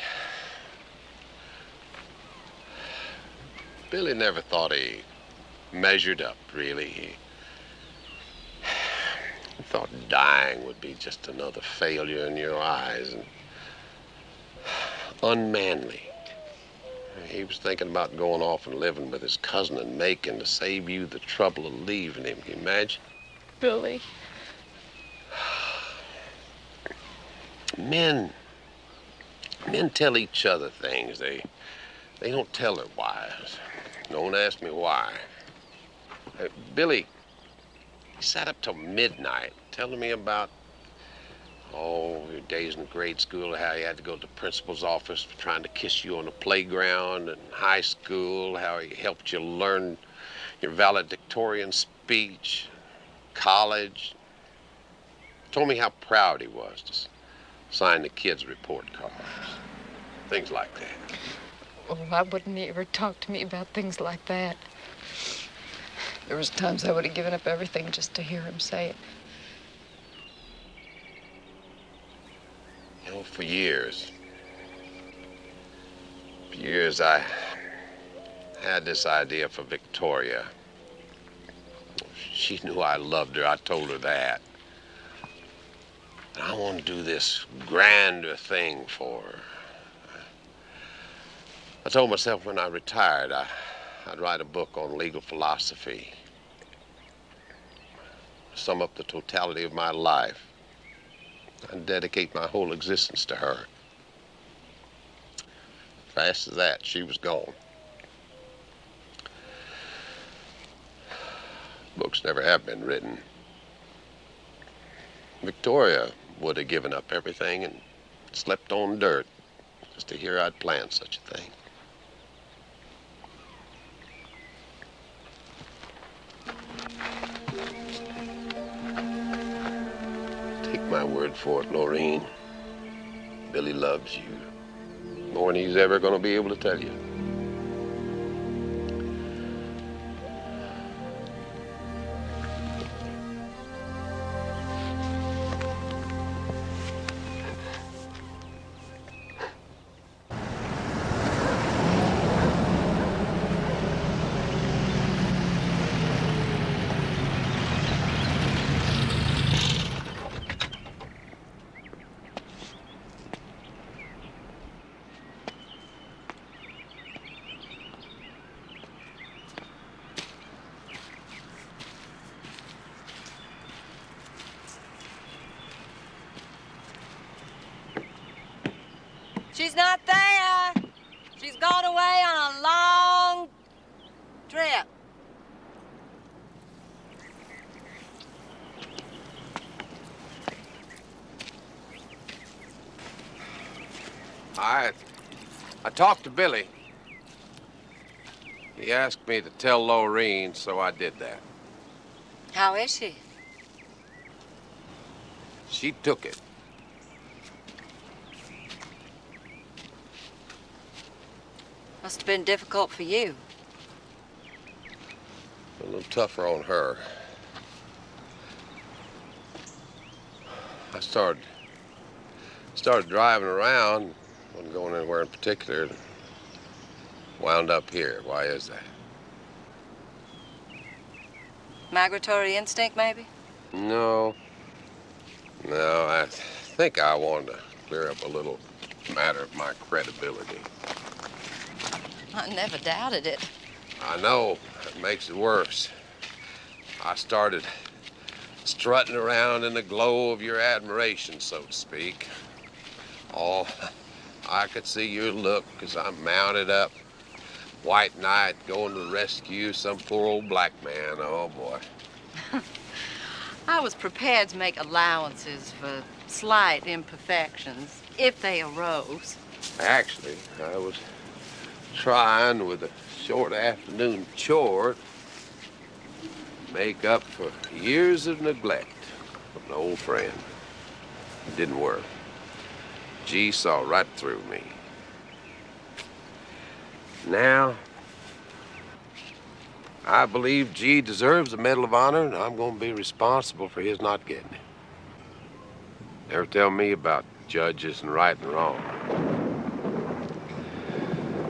never thought he measured up, really. He thought dying would be just another failure in your eyes and unmanly. He was thinking about going off and living with his cousin in Macon to save you the trouble of leaving him. Can you imagine? Billy. Men tell each other things. They don't tell their wives. Don't ask me why. Billy, he sat up till midnight telling me about, your days in grade school, how he had to go to the principal's office for trying to kiss you on the playground, and high school, how he helped you learn your valedictorian speech, college. Told me how proud he was to sign the kids' report cards. Things like that. Oh, why wouldn't he ever talk to me about things like that? There was times I would have given up everything just to hear him say it. You know, for years I had this idea for Victoria. She knew I loved her. I told her that. But I want to do this grander thing for her. I told myself when I retired, I'd write a book on legal philosophy. sum up the totality of my life and dedicate my whole existence to her. Fast as that, she was gone. Books never have been written. Victoria would have given up everything and slept on dirt just to hear I'd planned such a thing. Take my word for it, Lorene. Billy loves you more than he's ever going to be able to tell you. She's not there. She's gone away on a long trip. I talked to Billy. He asked me to tell Lorene, so I did that. How is she? She took it. Must have been difficult for you. A little tougher on her. I started driving around, wasn't going anywhere in particular, and wound up here. Why is that? Migratory instinct, maybe? No, I think I wanted to clear up a little matter of my credibility. I never doubted it. I know, it makes it worse. I started strutting around in the glow of your admiration, so to speak. Oh, I could see your look as I mounted up, white knight, going to rescue some poor old black man. Oh, boy. I was prepared to make allowances for slight imperfections, if they arose. Actually, I was trying with a short afternoon chore to make up for years of neglect from an old friend. It didn't work. G saw right through me. Now, I believe G deserves a Medal of Honor, and I'm going to be responsible for his not getting it. Never tell me about judges and right and wrong.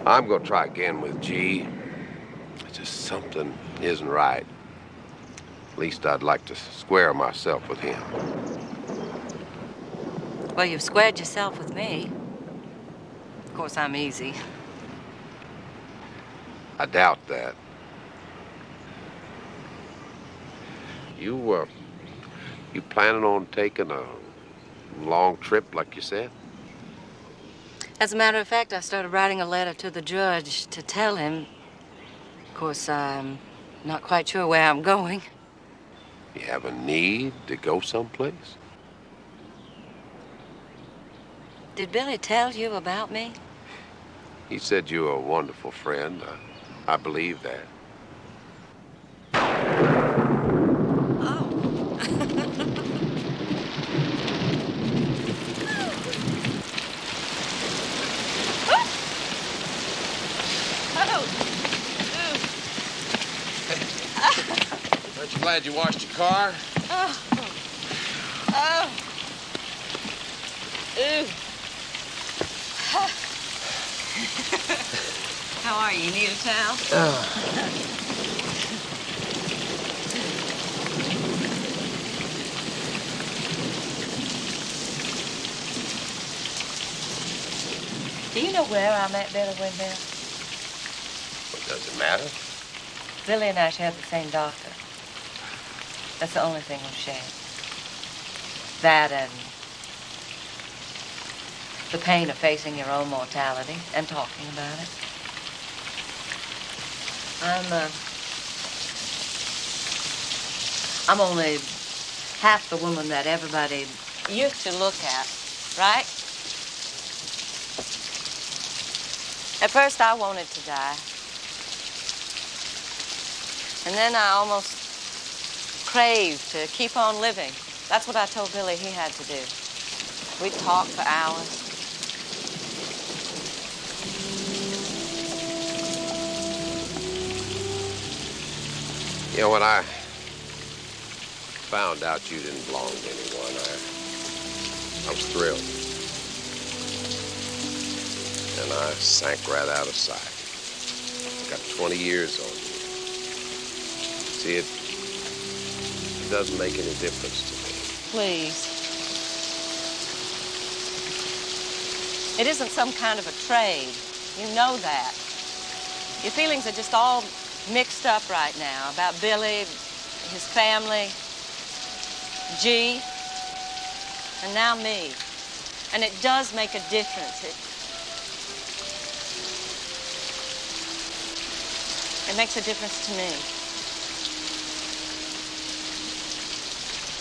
I'm going to try again with G. It's just something isn't right. At least I'd like to square myself with him. Well, you've squared yourself with me. Of course, I'm easy. I doubt that. You planning on taking a long trip, like you said? As a matter of fact, I started writing a letter to the judge to tell him. Of course, I'm not quite sure where I'm going. You have a need to go someplace? Did Billy tell you about me? He said you were a wonderful friend. I believe that. Aren't you glad you washed your car? How are you? You need a towel? Do you know where I met Billy Wendell? Well, does it matter? Billy and I shared the same doctor. That's the only thing we've shared. That and the pain of facing your own mortality and talking about it. I'm only half the woman that everybody used to look at, right? At first, I wanted to die. And then I almost craved to keep on living. That's what I told Billy he had to do. We'd talk for hours. You know, when I found out you didn't belong to anyone, I was thrilled. And I sank right out of sight. Got 20 years on you. See, it doesn't make any difference to me. Please. It isn't some kind of a trade. You know that. Your feelings are just all mixed up right now about Billy, his family, G, and now me. And it does make a difference. It makes a difference to me.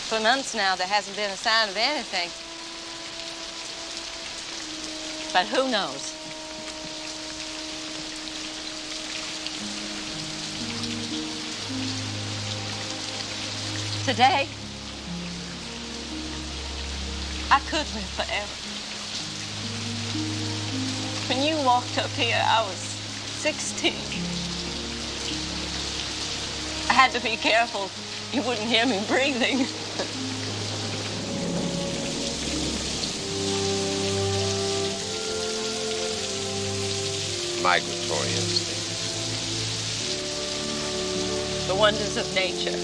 For months now, there hasn't been a sign of anything. But who knows? Today, I could live forever. When you walked up here, I was 16. I had to be careful you wouldn't hear me breathing. Migratory instinct. The wonders of nature.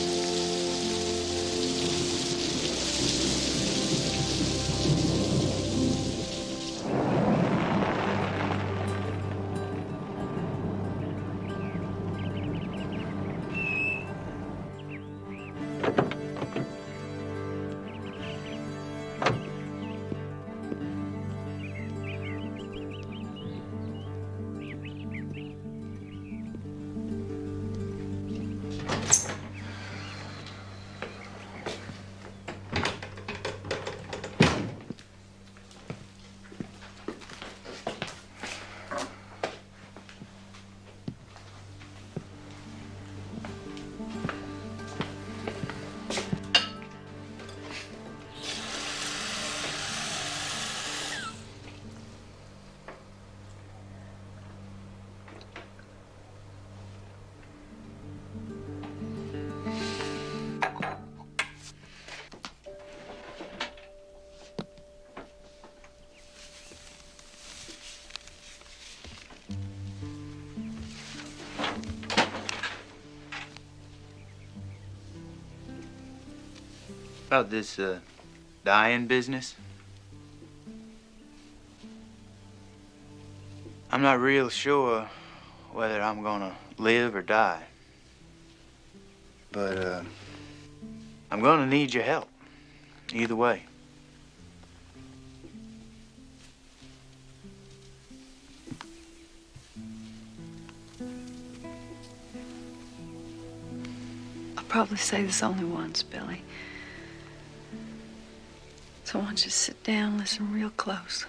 About this, dying business? I'm not real sure whether I'm gonna live or die. But, I'm gonna need your help. Either way. I'll probably say this only once, Billy. So I want you to sit down, listen real close.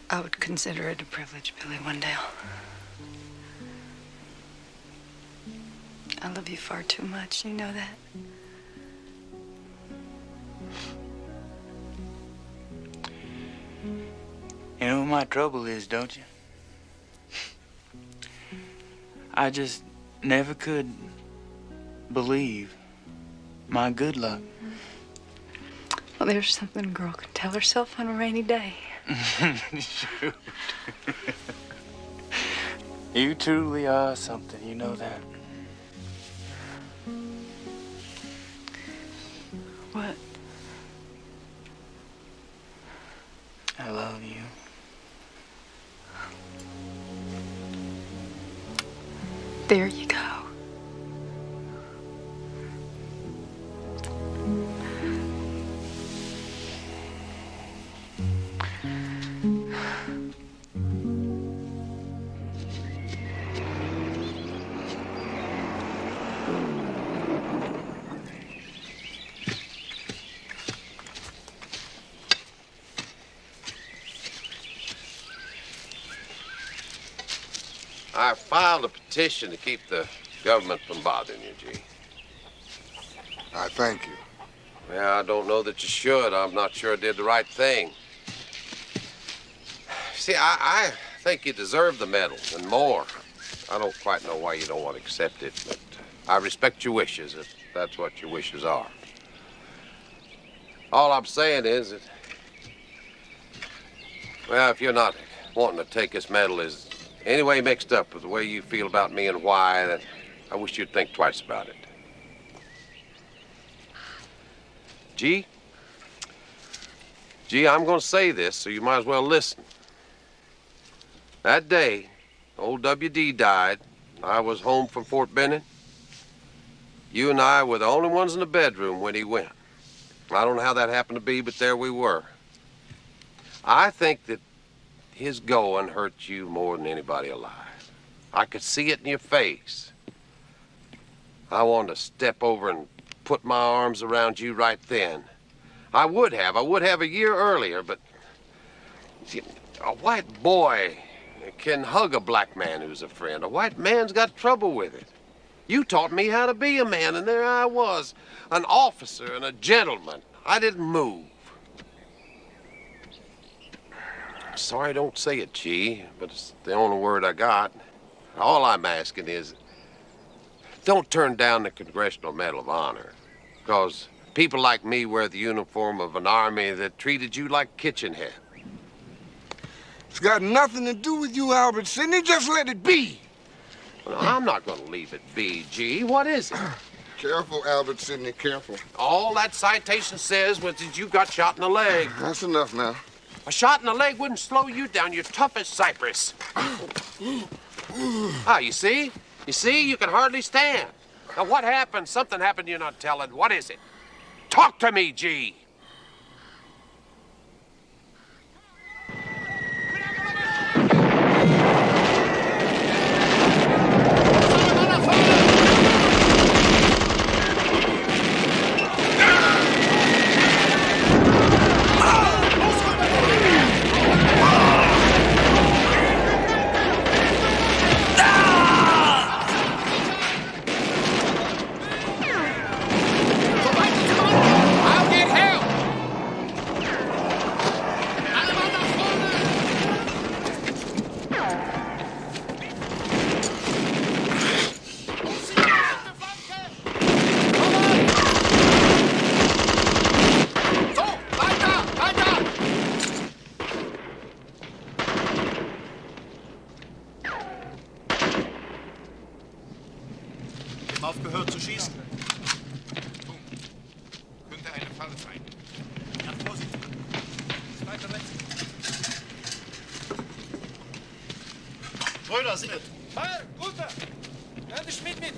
I would consider it a privilege, Billy Wendell. I love you far too much, you know that? You know what my trouble is, don't you? I just never could believe my good luck. Well, there's something a girl can tell herself on a rainy day. Shoot. You truly are something, you know that. What? There you go. I filed a petition to keep the government from bothering you, G. I thank you. Yeah, I don't know that you should. I'm not sure I did the right thing. See, I think you deserve the medal and more. I don't quite know why you don't want to accept it, but I respect your wishes if that's what your wishes are. All I'm saying is that, well, if you're not wanting to take this medal is any way mixed up with the way you feel about me and why, then I wish you'd think twice about it. G, I'm going to say this, so you might as well listen. That day, old W.D. died. I was home from Fort Benning. You and I were the only ones in the bedroom when he went. I don't know how that happened to be, but there we were. I think that his going hurt you more than anybody alive. I could see it in your face. I wanted to step over and put my arms around you right then. I would have a year earlier, but see, a white boy can hug a black man who's a friend. A white man's got trouble with it. You taught me how to be a man, and there I was, an officer and a gentleman. I didn't move. Sorry I don't say it, G, but it's the only word I got. All I'm asking is, don't turn down the Congressional Medal of Honor, because people like me wear the uniform of an army that treated you like kitchen head. It's got nothing to do with you, Albert Sidney. Just let it be. Well, I'm not going to leave it be, G. What is it? Careful, Albert Sidney, careful. All that citation says was that you got shot in the leg. That's enough now. A shot in the leg wouldn't slow you down. You're tough as cypress. Ah, you see? You see? You can hardly stand. Now, what happened? Something happened you're not telling. What is it? Talk to me, G. Aufgehört zu schießen. Könnte eine Falle sein. Ja, Vorsicht. Weiter rechts. Schröder, sind mit. Feuer, runter! Hören Sie Schmidt mit!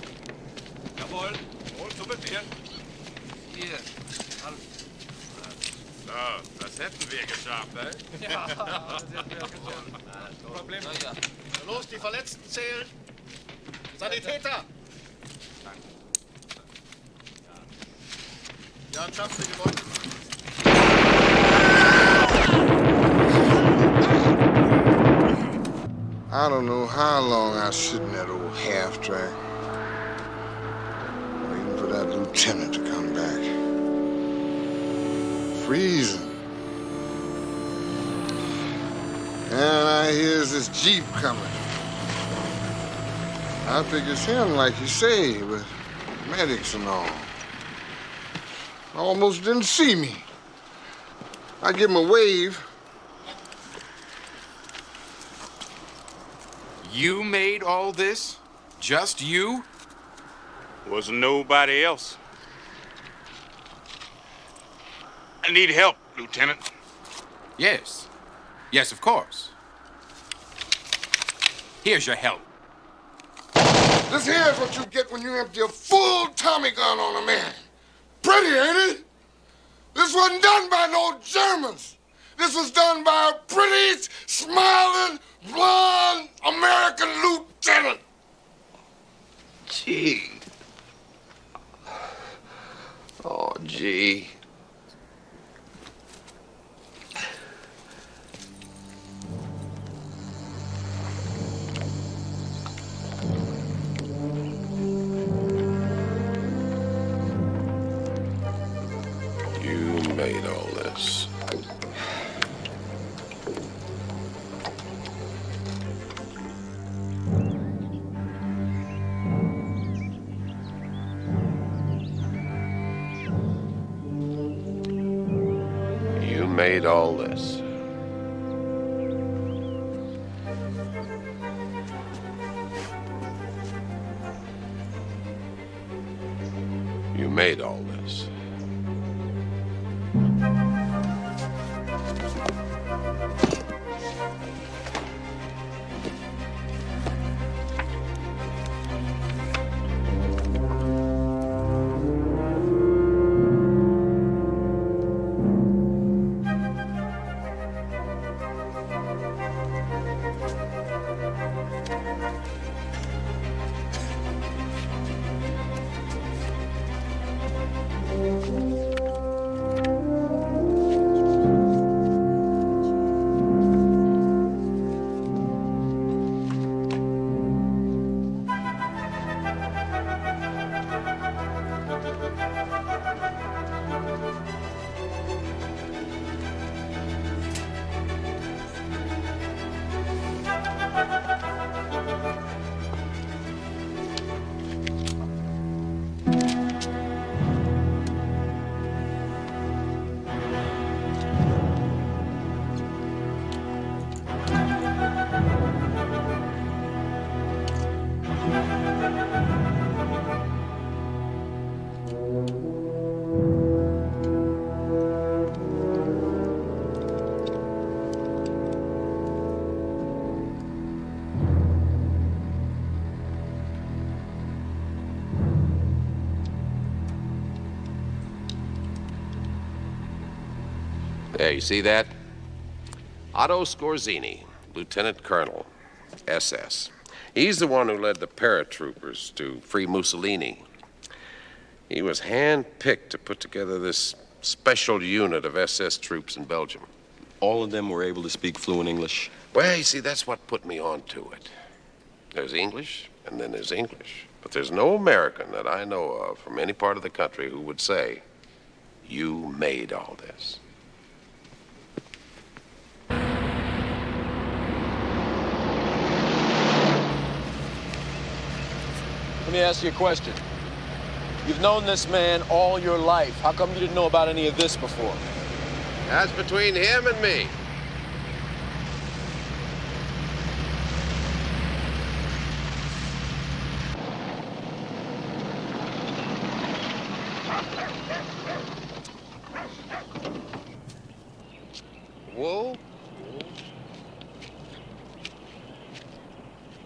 Jawohl. Jawohl, zu Befehl. Hier. So, das hätten wir geschafft, ne? Ja, das hätten wir geschafft. Problem. Ja. Los, die Verletzten zählen. Sanitäter! Ja, schaffst du gewonnen. I don't know how long I sit in that old half-track, waiting for that lieutenant to come back. Freezing. And I hears this Jeep coming. I figure it's him, like you say, with medics and all. Almost didn't see me. I give him a wave. You made all this? Just you? Wasn't nobody else. I need help, Lieutenant. Yes. Yes, of course. Here's your help. This here is what you get when you empty a full Tommy gun on a man. Pretty, ain't it? This wasn't done by no Germans. This was done by a pretty, smiling, blonde American lieutenant. Gee. Oh, gee. You made all this. You made all this. You made all this. There, you see that? Otto Scorzini, Lieutenant Colonel, SS. He's the one who led the paratroopers to free Mussolini. He was hand-picked to put together this special unit of SS troops in Belgium. All of them were able to speak fluent English? Well, you see, that's what put me on to it. There's English, and then there's English. But there's no American that I know of from any part of the country who would say, you made all this. Let me ask you a question. You've known this man all your life. How come you didn't know about any of this before? That's between him and me. Whoa.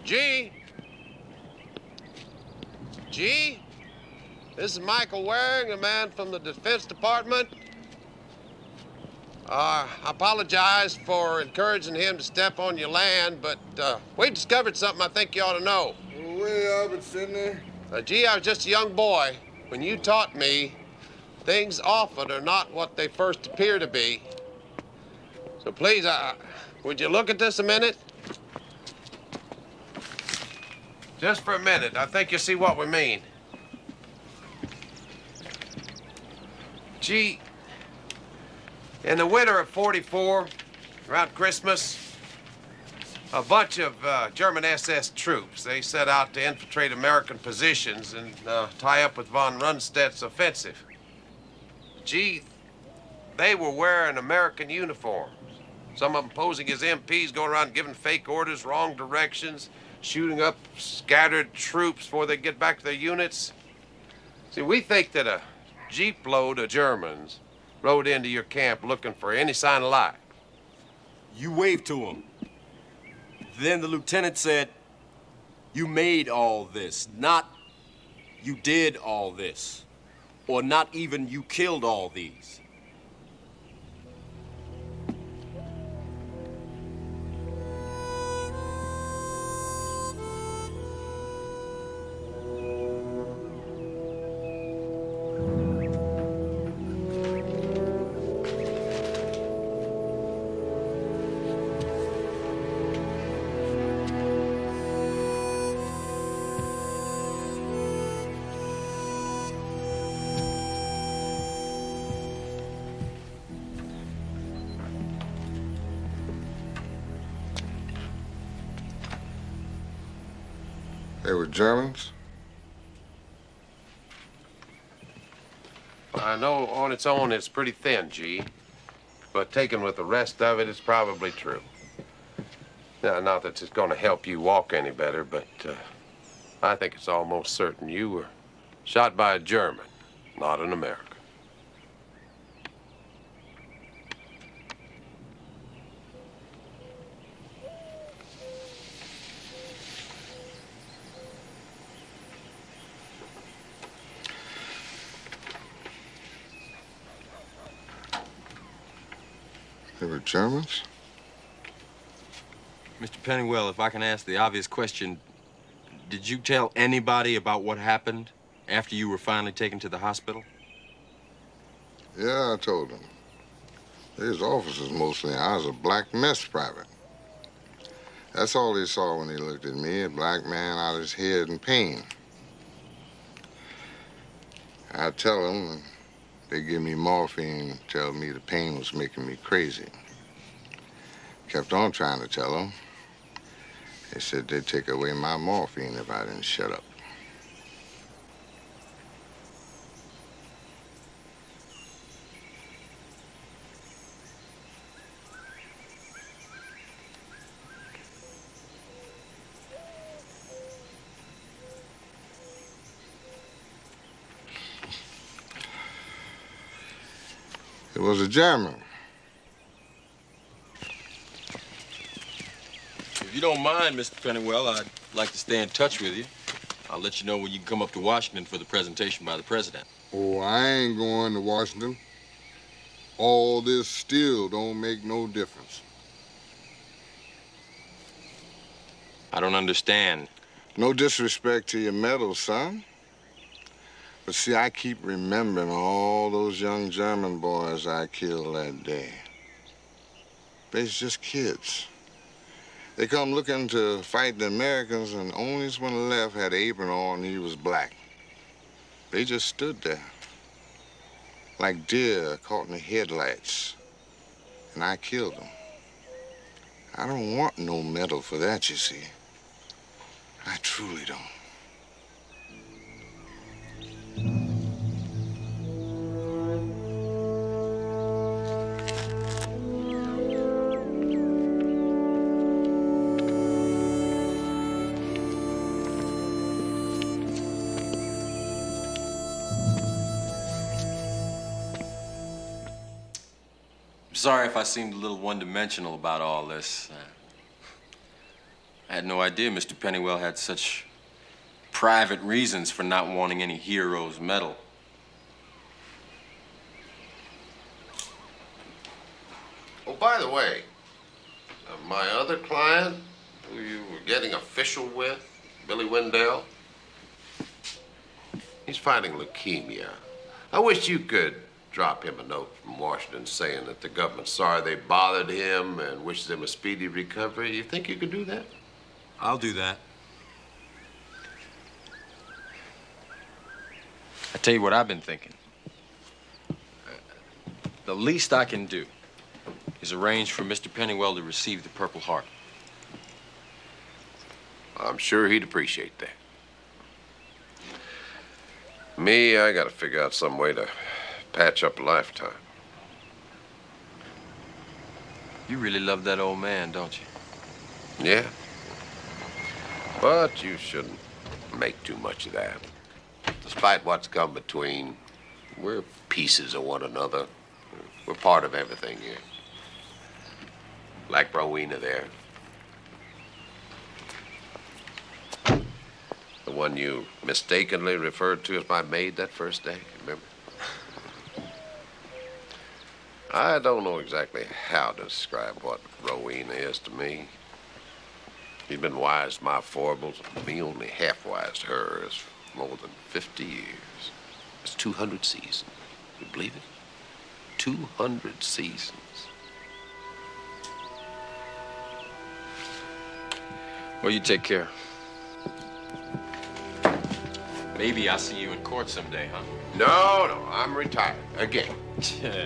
G. G. This is Michael Waring, a man from the Defense Department. I apologize for encouraging him to step on your land, but we discovered something I think you ought to know. Where, Albert Sidney? Gee, I was just a young boy when you taught me things often are not what they first appear to be. So please, would you look at this a minute? Just for a minute. I think you'll see what we mean. Gee, in the winter of '44, around Christmas, a bunch of German SS troops, they set out to infiltrate American positions and tie up with von Rundstedt's offensive. Gee, they were wearing American uniforms. Some of them posing as MPs, going around giving fake orders, wrong directions, shooting up scattered troops before they get back to their units. See, we think that a jeep load of Germans rode into your camp looking for any sign of life. You waved to them. Then the lieutenant said, You made all this, not you did all this, or not even you killed all these. They were Germans? I know on its own it's pretty thin, G. But taken with the rest of it, it's probably true. Now, not that it's going to help you walk any better, but I think it's almost certain you were shot by a German, not an American. They were Germans? Mr. Pennywell, if I can ask the obvious question, did you tell anybody about what happened after you were finally taken to the hospital? Yeah, I told them. His officers mostly. I was a black mess private. That's all they saw when they looked at me, a black man out of his head in pain. I tell them, and they give me morphine and tell me the pain was making me crazy. Kept on trying to tell them. They said they'd take away my morphine if I didn't shut up. It was a German. If you don't mind, Mr. Pennywell, I'd like to stay in touch with you. I'll let you know when you can come up to Washington for the presentation by the president. Oh, I ain't going to Washington. All this still don't make no difference. I don't understand. No disrespect to your medal, son. But see, I keep remembering all those young German boys I killed that day. They's just kids. They come looking to fight the Americans, and only one left had an apron on, and he was black. They just stood there, like deer caught in the headlights, and I killed them. I don't want no medal for that, you see. I truly don't. Sorry if I seemed a little one-dimensional about all this. I had no idea Mr. Pennywell had such private reasons for not wanting any hero's medal. Oh, by the way, my other client, who you were getting official with, Billy Wendell, he's fighting leukemia. I wish you could drop him a note from Washington saying that the government's sorry they bothered him and wishes him a speedy recovery. You think you could do that? I'll do that. I tell you what I've been thinking. The least I can do is arrange for Mr. Pennywell to receive the Purple Heart. I'm sure he'd appreciate that. Me, I gotta figure out some way to patch up a lifetime. You really love that old man, don't you? Yeah. But you shouldn't make too much of that. Despite what's come between, we're pieces of one another. We're part of everything here. Like Rowena there. one you mistakenly referred to as my maid that first day, remember? I don't know exactly how to describe what Rowena is to me. She's been wise to my foibles, me only half wise to hers for more than 50 years. It's 200 seasons. You believe it? 200 seasons. Well, you take care. Maybe I'll see you in court someday, huh? No, I'm retired. Again.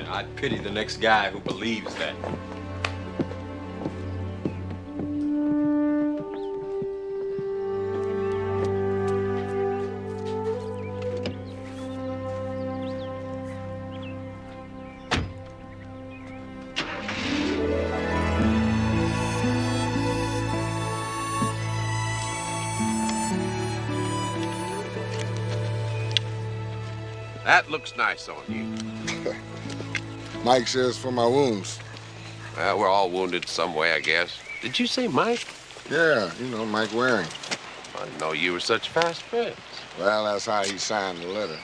I'd pity the next guy who believes that. That looks nice on you. Mike says for my wounds. Well, we're all wounded some way, I guess. Did you say Mike? Yeah, you know, Mike Waring. I didn't know you were such fast friends. Well, that's how he signed the letter.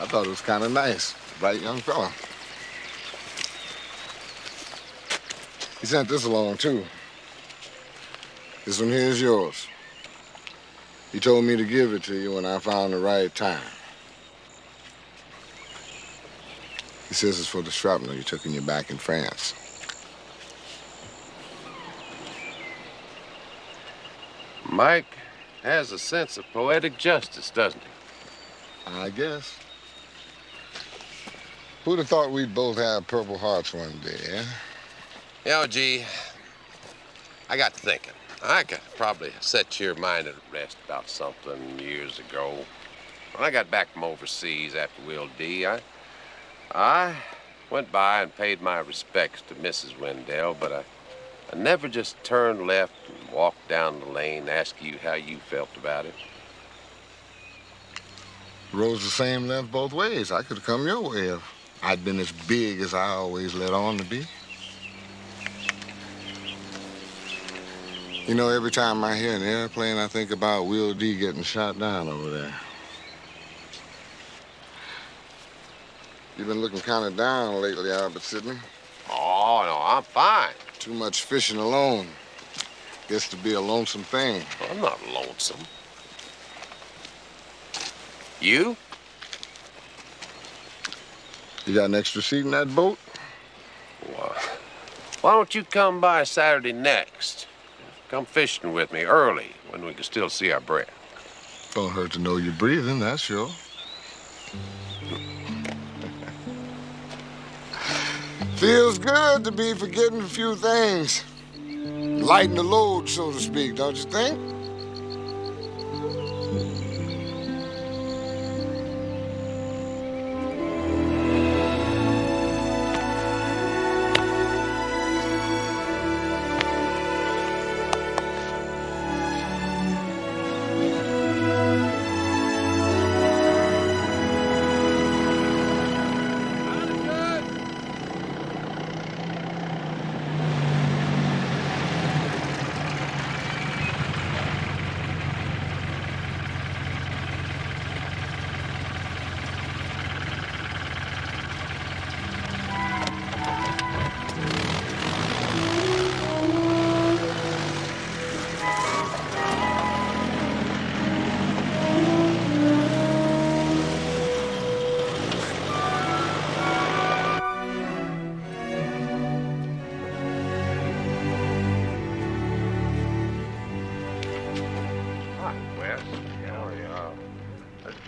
I thought it was kind of nice. Bright young fella. He sent this along, too. This one here is yours. He told me to give it to you when I found the right time. He says it's for the shrapnel you took in your back in France. Mike has a sense of poetic justice, doesn't he? I guess. Who'd have thought we'd both have Purple Hearts one day, eh? You know, G, I got to thinking. I could probably set your mind at rest about something years ago. When I got back from overseas after Will D., I went by and paid my respects to Mrs. Wendell, but I never just turned left and walked down the lane asking you how you felt about it. Road's the same length both ways. I could have come your way if I'd been as big as I always let on to be. You know, every time I hear an airplane, I think about Will D. getting shot down over there. You've been looking kind of down lately, Albert Sidney. Oh, no, I'm fine. Too much fishing alone. Gets to be a lonesome thing. I'm not lonesome. You? You got an extra seat in that boat? Well, why don't you come by Saturday next? Come fishing with me early when we can still see our breath. Don't hurt to know you're breathing, that's sure. Feels good to be forgetting a few things. Lighten the load, so to speak, don't you think?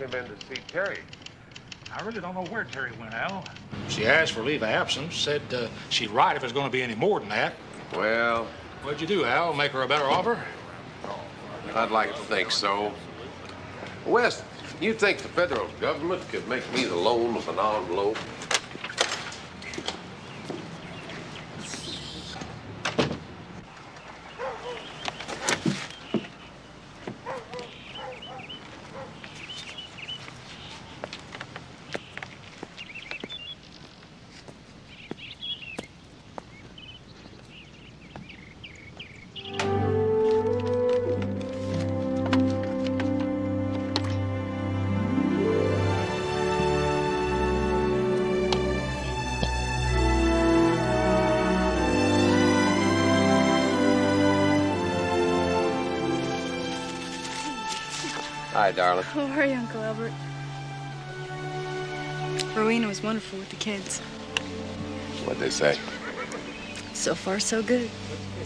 Been to see Terry. I really don't know where Terry went, Al. She asked for leave of absence, said she'd write if it's going to be any more than that. Well... What'd you do, Al? Make her a better offer? I'd like to think so. Wes, you think the federal government could make me the loan of an envelope? Hi, darling. How are you, Uncle Albert? Rowena was wonderful with the kids. What'd they say? So far, so good.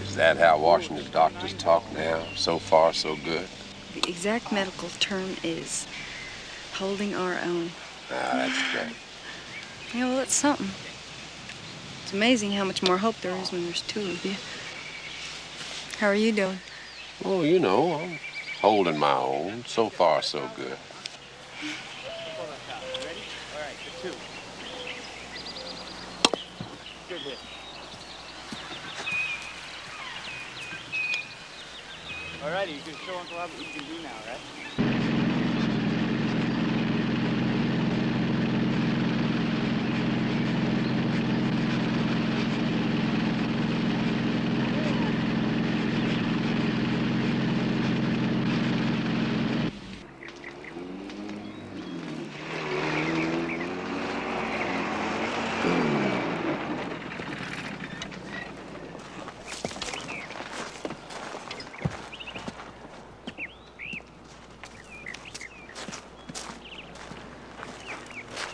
Is that how Washington doctors talk now? So far, so good? The exact medical term is holding our own. Ah, that's great. Yeah, well, it's something. It's amazing how much more hope there is when there's two of you. How are you doing? Oh, you know, I'm holding my own. So far, so good. Good hit. All righty, you can show Uncle Albert what you can do now, right?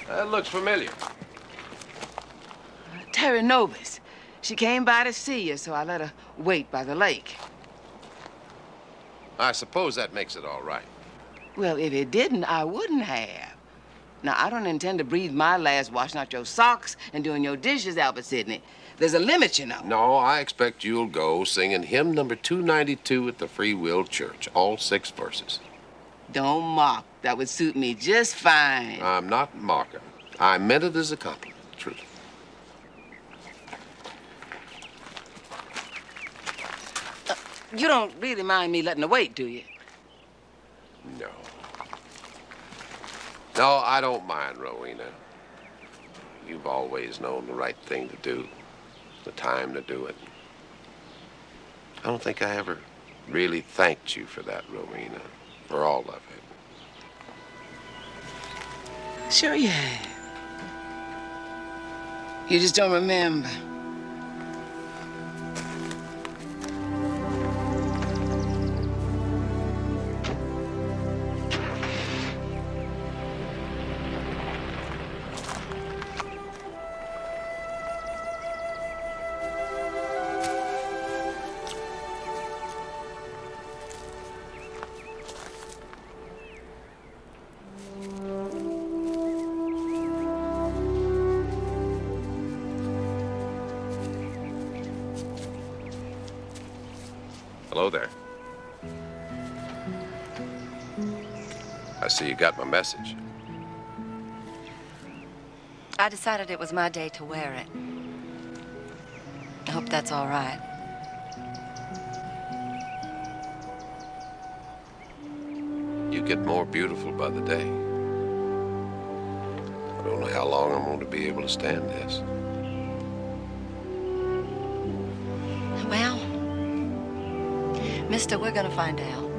That looks familiar. Terry Novus. She came by to see you, so I let her wait by the lake. I suppose that makes it all right. Well, if it didn't, I wouldn't have. Now, I don't intend to breathe my last washing out your socks and doing your dishes, Albert Sidney. There's a limit, you know. No, I expect you'll go singing hymn number 292 at the Free Will Church, all 6 verses. Don't mock. That would suit me just fine. I'm not mocking. I meant it as a compliment, truly. You don't really mind me letting her wait, do you? No. No, I don't mind, Rowena. You've always known the right thing to do, the time to do it. I don't think I ever really thanked you for that, Rowena, for all of it. Sure you have. You just don't remember. Hello there. I see you got my message. I decided it was my day to wear it. I hope that's all right. You get more beautiful by the day. I don't know how long I'm going to be able to stand this. Well, mister, we're gonna find out.